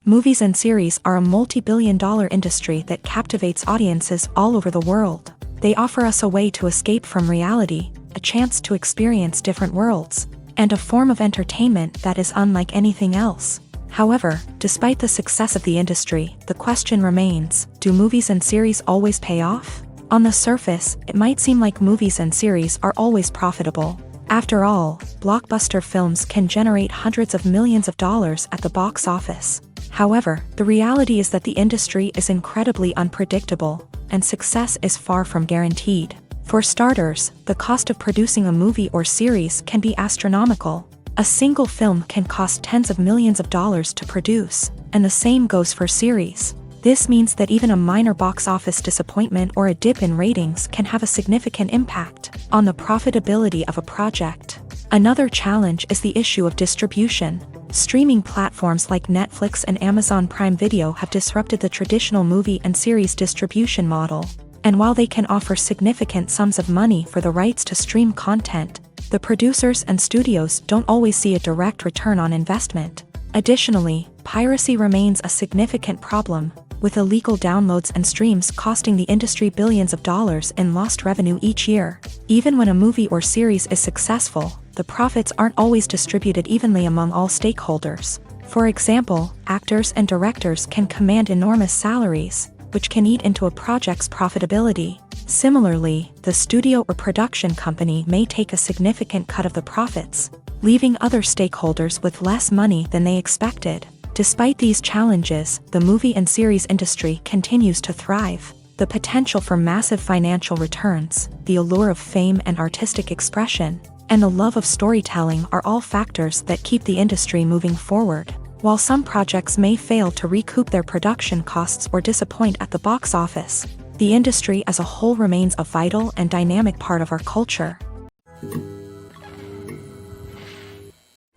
Movies and series are a multi-billion-dollar industry that captivates audiences all over the world. They offer us a way to escape from reality, a chance to experience different worlds, and a form of entertainment that is unlike anything else. However, despite the success of the industry, the question remains, do movies and series always pay off? On the surface, it might seem like movies and series are always profitable. After all, blockbuster films can generate hundreds of millions of dollars at the box office. However, the reality is that the industry is incredibly unpredictable, and success is far from guaranteed. For starters, the cost of producing a movie or series can be astronomical. A single film can cost tens of millions of dollars to produce, and the same goes for series. This means that even a minor box office disappointment or a dip in ratings can have a significant impact on the profitability of a project. Another challenge is the issue of distribution. Streaming platforms like Netflix and Amazon Prime Video have disrupted the traditional movie and series distribution model. And while they can offer significant sums of money for the rights to stream content, the producers and studios don't always see a direct return on investment. Additionally, piracy remains a significant problem, with illegal downloads and streams costing the industry billions of dollars in lost revenue each year. Even when a movie or series is successful, the profits aren't always distributed evenly among all stakeholders. For example, actors and directors can command enormous salaries, which can eat into a project's profitability. Similarly, the studio or production company may take a significant cut of the profits, leaving other stakeholders with less money than they expected. Despite these challenges, the movie and series industry continues to thrive. The potential for massive financial returns, the allure of fame and artistic expression, and the love of storytelling are all factors that keep the industry moving forward. While some projects may fail to recoup their production costs or disappoint at the box office, the industry as a whole remains a vital and dynamic part of our culture.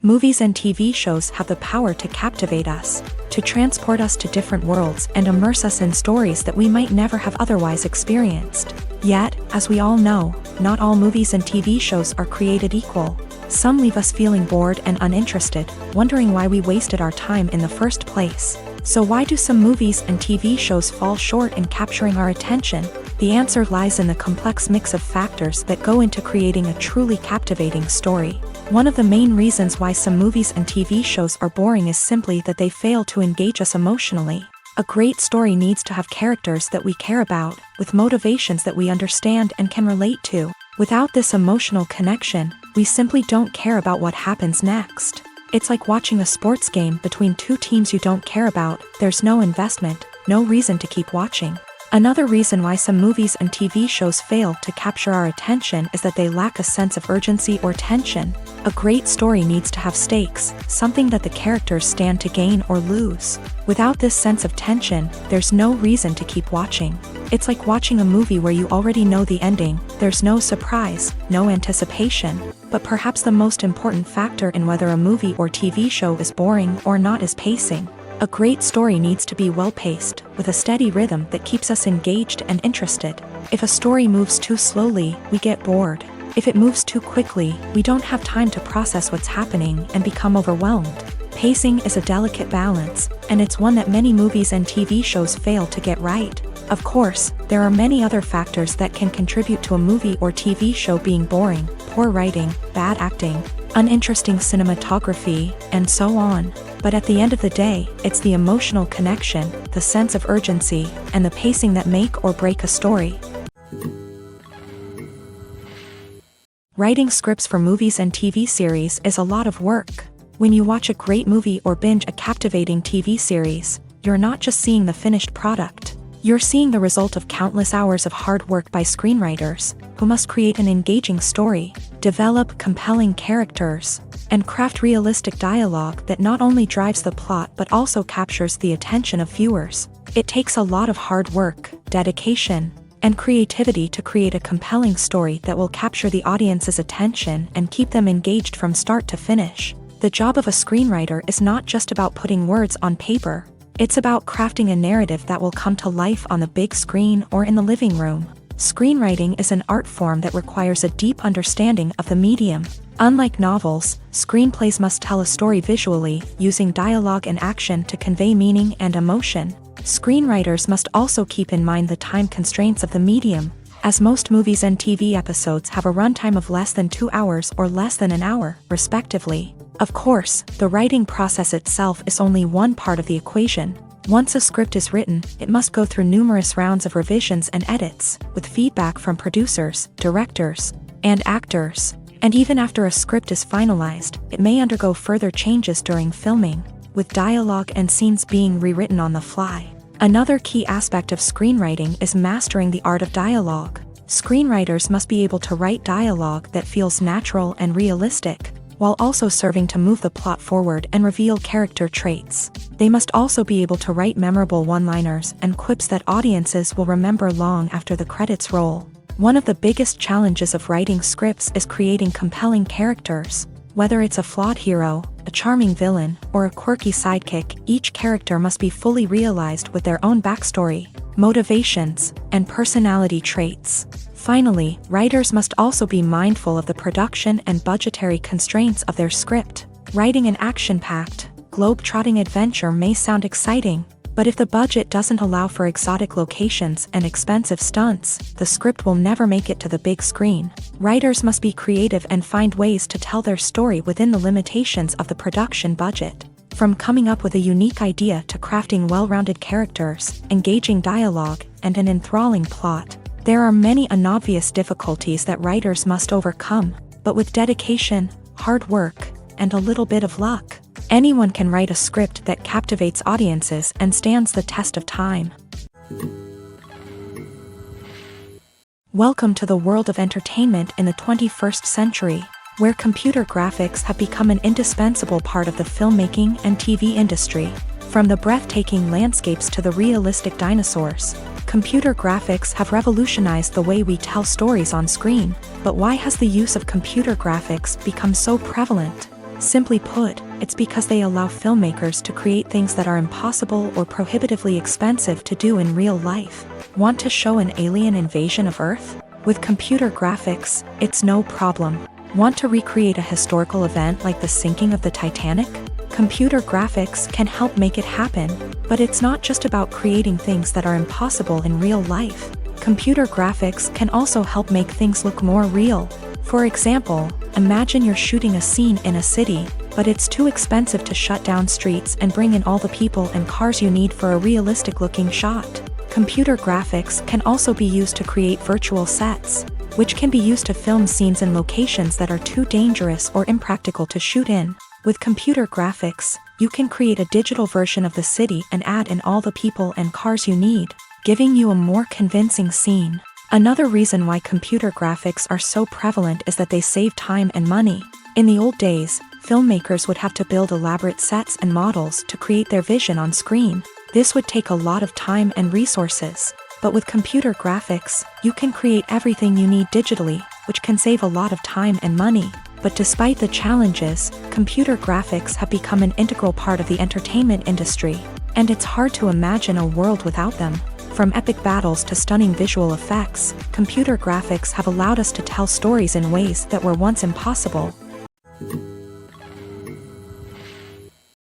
Movies and TV shows have the power to captivate us, to transport us to different worlds and immerse us in stories that we might never have otherwise experienced. Yet, as we all know, not all movies and TV shows are created equal. Some leave us feeling bored and uninterested, wondering why we wasted our time in the first place. So why do some movies and TV shows fall short in capturing our attention? The answer lies in the complex mix of factors that go into creating a truly captivating story. One of the main reasons why some movies and TV shows are boring is simply that they fail to engage us emotionally. A great story needs to have characters that we care about, with motivations that we understand and can relate to. Without this emotional connection, we simply don't care about what happens next. It's like watching a sports game between two teams you don't care about. There's no investment, no reason to keep watching. Another reason why some movies and TV shows fail to capture our attention is that they lack a sense of urgency or tension. A great story needs to have stakes, something that the characters stand to gain or lose. Without this sense of tension, there's no reason to keep watching. It's like watching a movie where you already know the ending. There's no surprise, no anticipation. But perhaps the most important factor in whether a movie or TV show is boring or not is pacing. A great story needs to be well-paced, with a steady rhythm that keeps us engaged and interested. If a story moves too slowly, we get bored. If it moves too quickly, we don't have time to process what's happening and become overwhelmed. Pacing is a delicate balance, and it's one that many movies and TV shows fail to get right. Of course, there are many other factors that can contribute to a movie or TV show being boring: poor writing, bad acting, uninteresting cinematography, and so on. But at the end of the day, it's the emotional connection, the sense of urgency, and the pacing that make or break a story. Writing scripts for movies and TV series is a lot of work. When you watch a great movie or binge a captivating TV series, you're not just seeing the finished product. You're seeing the result of countless hours of hard work by screenwriters, who must create an engaging story, develop compelling characters, and craft realistic dialogue that not only drives the plot but also captures the attention of viewers. It takes a lot of hard work, dedication, and creativity to create a compelling story that will capture the audience's attention and keep them engaged from start to finish. The job of a screenwriter is not just about putting words on paper. It's about crafting a narrative that will come to life on the big screen or in the living room. Screenwriting is an art form that requires a deep understanding of the medium. Unlike novels, screenplays must tell a story visually, using dialogue and action to convey meaning and emotion. Screenwriters must also keep in mind the time constraints of the medium, as most movies and TV episodes have a runtime of less than 2 hours or less than an hour, respectively. Of course, the writing process itself is only one part of the equation. Once a script is written, it must go through numerous rounds of revisions and edits, with feedback from producers, directors, and actors. And even after a script is finalized, it may undergo further changes during filming, with dialogue and scenes being rewritten on the fly. Another key aspect of screenwriting is mastering the art of dialogue. Screenwriters must be able to write dialogue that feels natural and realistic, while also serving to move the plot forward and reveal character traits. They must also be able to write memorable one-liners and quips that audiences will remember long after the credits roll. One of the biggest challenges of writing scripts is creating compelling characters. Whether it's a flawed hero, a charming villain, or a quirky sidekick, each character must be fully realized with their own backstory, motivations, and personality traits. Finally, writers must also be mindful of the production and budgetary constraints of their script. Writing an action-packed, globe-trotting adventure may sound exciting, but if the budget doesn't allow for exotic locations and expensive stunts, the script will never make it to the big screen. Writers must be creative and find ways to tell their story within the limitations of the production budget. From coming up with a unique idea to crafting well-rounded characters, engaging dialogue, and an enthralling plot, there are many unobvious difficulties that writers must overcome, but with dedication, hard work, and a little bit of luck, anyone can write a script that captivates audiences and stands the test of time. Welcome to the world of entertainment in the 21st century, where computer graphics have become an indispensable part of the filmmaking and TV industry. From the breathtaking landscapes to the realistic dinosaurs, computer graphics have revolutionized the way we tell stories on screen. But why has the use of computer graphics become so prevalent? Simply put, it's because they allow filmmakers to create things that are impossible or prohibitively expensive to do in real life. Want to show an alien invasion of Earth? With computer graphics, it's no problem. Want to recreate a historical event like the sinking of the Titanic? Computer graphics can help make it happen, but it's not just about creating things that are impossible in real life. Computer graphics can also help make things look more real. For example, imagine you're shooting a scene in a city, but it's too expensive to shut down streets and bring in all the people and cars you need for a realistic-looking shot. Computer graphics can also be used to create virtual sets, which can be used to film scenes in locations that are too dangerous or impractical to shoot in. With computer graphics, you can create a digital version of the city and add in all the people and cars you need, giving you a more convincing scene. Another reason why computer graphics are so prevalent is that they save time and money. In the old days, filmmakers would have to build elaborate sets and models to create their vision on screen. This would take a lot of time and resources. But with computer graphics, you can create everything you need digitally, which can save a lot of time and money. But despite the challenges, computer graphics have become an integral part of the entertainment industry, and it's hard to imagine a world without them. From epic battles to stunning visual effects, computer graphics have allowed us to tell stories in ways that were once impossible.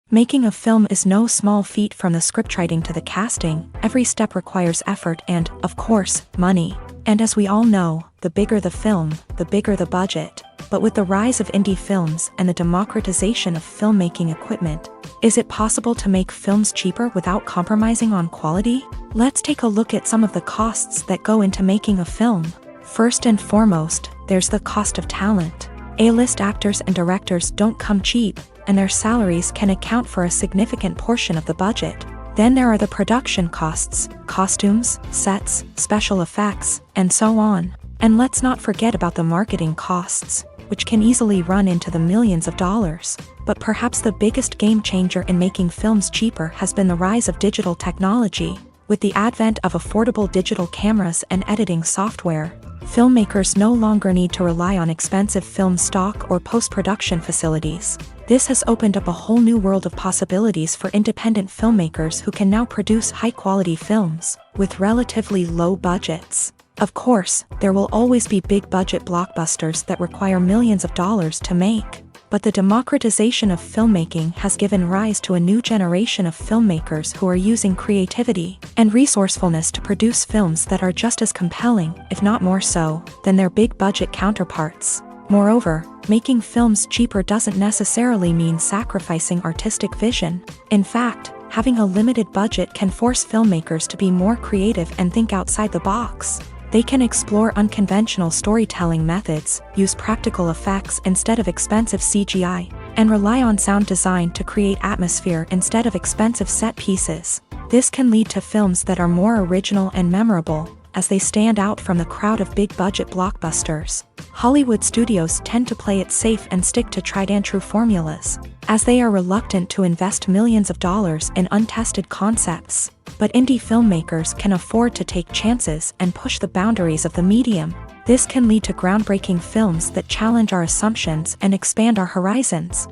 Making a film is no small feat. From the scriptwriting to the casting, every step requires effort and, of course, money. And as we all know, the bigger the film, the bigger the budget. But with the rise of indie films and the democratization of filmmaking equipment, is it possible to make films cheaper without compromising on quality? Let's take a look at some of the costs that go into making a film. First and foremost, there's the cost of talent. A-list actors and directors don't come cheap, and their salaries can account for a significant portion of the budget. Then there are the production costs, costumes, sets, special effects, and so on. And let's not forget about the marketing costs, which can easily run into the millions of dollars. But perhaps the biggest game changer in making films cheaper has been the rise of digital technology. With the advent of affordable digital cameras and editing software, filmmakers no longer need to rely on expensive film stock or post-production facilities. This has opened up a whole new world of possibilities for independent filmmakers who can now produce high-quality films with relatively low budgets. Of course, there will always be big-budget blockbusters that require millions of dollars to make. But the democratization of filmmaking has given rise to a new generation of filmmakers who are using creativity and resourcefulness to produce films that are just as compelling, if not more so, than their big-budget counterparts. Moreover, making films cheaper doesn't necessarily mean sacrificing artistic vision. In fact, having a limited budget can force filmmakers to be more creative and think outside the box. They can explore unconventional storytelling methods, use practical effects instead of expensive CGI, and rely on sound design to create atmosphere instead of expensive set pieces. This can lead to films that are more original and memorable, as they stand out from the crowd of big-budget blockbusters. Hollywood studios tend to play it safe and stick to tried-and-true formulas, as they are reluctant to invest millions of dollars in untested concepts. But indie filmmakers can afford to take chances and push the boundaries of the medium. This can lead to groundbreaking films that challenge our assumptions and expand our horizons.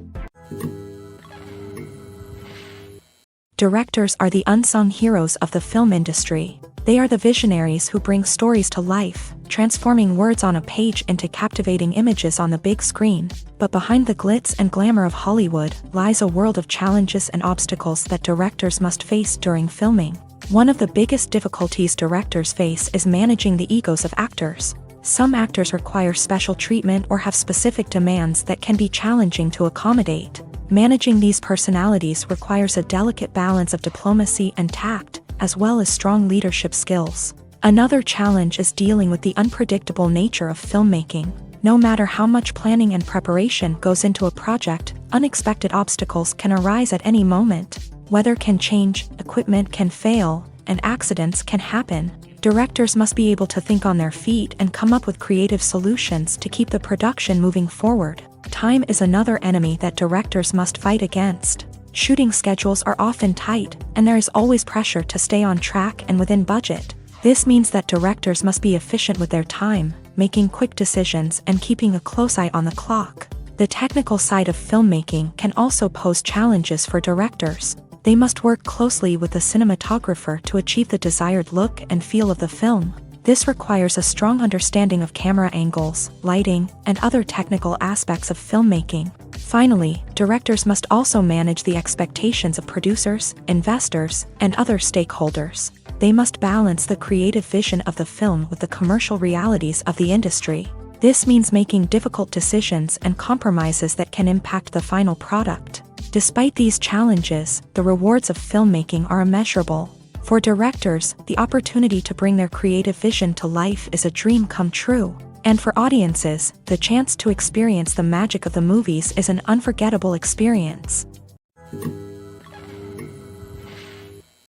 Directors are the unsung heroes of the film industry. They are the visionaries who bring stories to life, transforming words on a page into captivating images on the big screen. But behind the glitz and glamour of Hollywood lies a world of challenges and obstacles that directors must face during filming. One of the biggest difficulties directors face is managing the egos of actors. Some actors require special treatment or have specific demands that can be challenging to accommodate. Managing these personalities requires a delicate balance of diplomacy and tact, as well as strong leadership skills. Another challenge is dealing with the unpredictable nature of filmmaking. No matter how much planning and preparation goes into a project, unexpected obstacles can arise at any moment. Weather can change, equipment can fail, and accidents can happen. Directors must be able to think on their feet and come up with creative solutions to keep the production moving forward. Time is another enemy that directors must fight against. Shooting schedules are often tight, and there is always pressure to stay on track and within budget. This means that directors must be efficient with their time, making quick decisions and keeping a close eye on the clock. The technical side of filmmaking can also pose challenges for directors. They must work closely with the cinematographer to achieve the desired look and feel of the film. This requires a strong understanding of camera angles, lighting, and other technical aspects of filmmaking. Finally, directors must also manage the expectations of producers, investors, and other stakeholders. They must balance the creative vision of the film with the commercial realities of the industry. This means making difficult decisions and compromises that can impact the final product. Despite these challenges, the rewards of filmmaking are immeasurable. For directors, the opportunity to bring their creative vision to life is a dream come true. And for audiences, the chance to experience the magic of the movies is an unforgettable experience.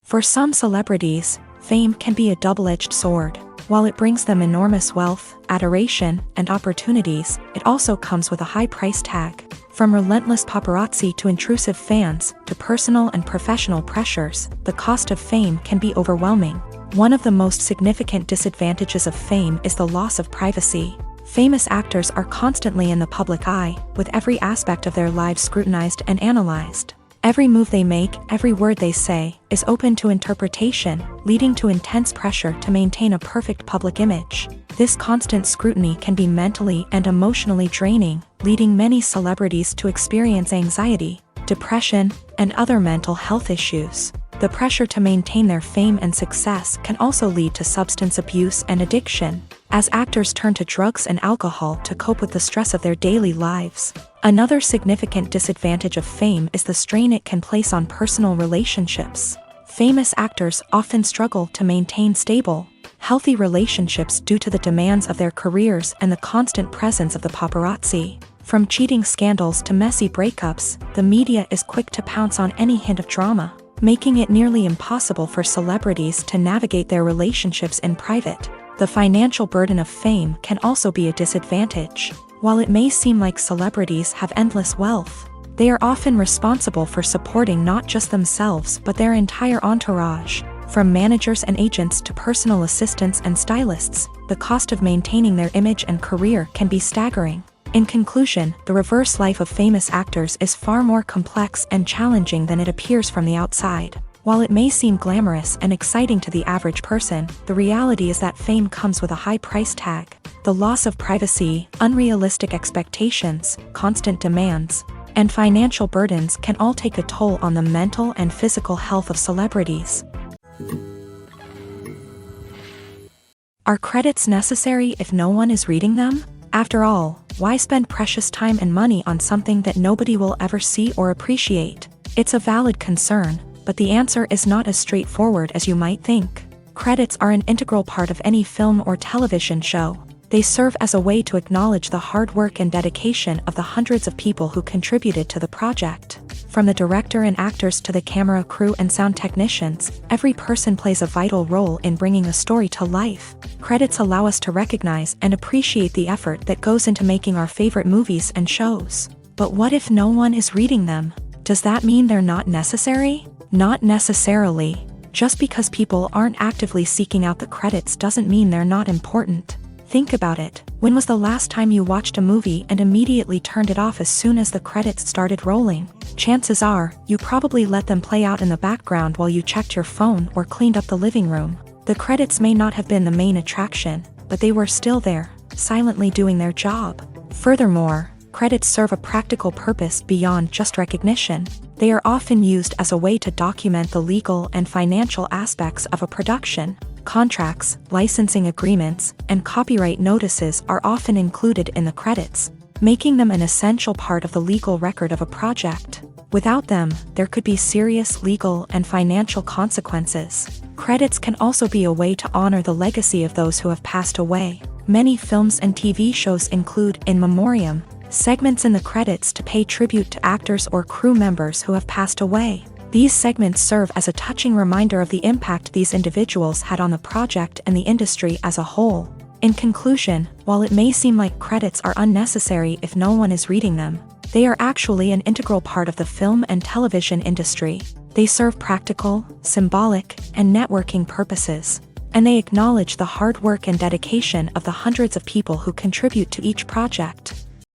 For some celebrities, fame can be a double-edged sword. While it brings them enormous wealth, adoration, and opportunities, it also comes with a high price tag. From relentless paparazzi to intrusive fans, to personal and professional pressures, the cost of fame can be overwhelming. One of the most significant disadvantages of fame is the loss of privacy. Famous actors are constantly in the public eye, with every aspect of their lives scrutinized and analyzed. Every move they make, every word they say, is open to interpretation, leading to intense pressure to maintain a perfect public image. This constant scrutiny can be mentally and emotionally draining, leading many celebrities to experience anxiety, depression, and other mental health issues. The pressure to maintain their fame and success can also lead to substance abuse and addiction, as actors turn to drugs and alcohol to cope with the stress of their daily lives. Another significant disadvantage of fame is the strain it can place on personal relationships. Famous actors often struggle to maintain stable, healthy relationships due to the demands of their careers and the constant presence of the paparazzi. From cheating scandals to messy breakups, the media is quick to pounce on any hint of drama, making it nearly impossible for celebrities to navigate their relationships in private. The financial burden of fame can also be a disadvantage. While it may seem like celebrities have endless wealth, they are often responsible for supporting not just themselves but their entire entourage. From managers and agents to personal assistants and stylists, the cost of maintaining their image and career can be staggering. In conclusion, the reverse life of famous actors is far more complex and challenging than it appears from the outside. While it may seem glamorous and exciting to the average person, the reality is that fame comes with a high price tag. The loss of privacy, unrealistic expectations, constant demands, and financial burdens can all take a toll on the mental and physical health of celebrities. Are credits necessary if no one is reading them? After all, why spend precious time and money on something that nobody will ever see or appreciate? It's a valid concern, but the answer is not as straightforward as you might think. Credits are an integral part of any film or television show. They serve as a way to acknowledge the hard work and dedication of the hundreds of people who contributed to the project. From the director and actors to the camera crew and sound technicians, every person plays a vital role in bringing a story to life. Credits allow us to recognize and appreciate the effort that goes into making our favorite movies and shows. But what if no one is reading them? Does that mean they're not necessary? Not necessarily. Just because people aren't actively seeking out the credits doesn't mean they're not important. Think about it. When was the last time you watched a movie and immediately turned it off as soon as the credits started rolling? Chances are, you probably let them play out in the background while you checked your phone or cleaned up the living room. The credits may not have been the main attraction, but they were still there, silently doing their job. Furthermore, credits serve a practical purpose beyond just recognition. They are often used as a way to document the legal and financial aspects of a production. Contracts, licensing agreements, and copyright notices are often included in the credits, making them an essential part of the legal record of a project. Without them, there could be serious legal and financial consequences. Credits can also be a way to honor the legacy of those who have passed away. Many films and TV shows include in memoriam segments in the credits to pay tribute to actors or crew members who have passed away. These segments serve as a touching reminder of the impact these individuals had on the project and the industry as a whole. In conclusion, while it may seem like credits are unnecessary if no one is reading them, they are actually an integral part of the film and television industry. They serve practical, symbolic, and networking purposes, and they acknowledge the hard work and dedication of the hundreds of people who contribute to each project.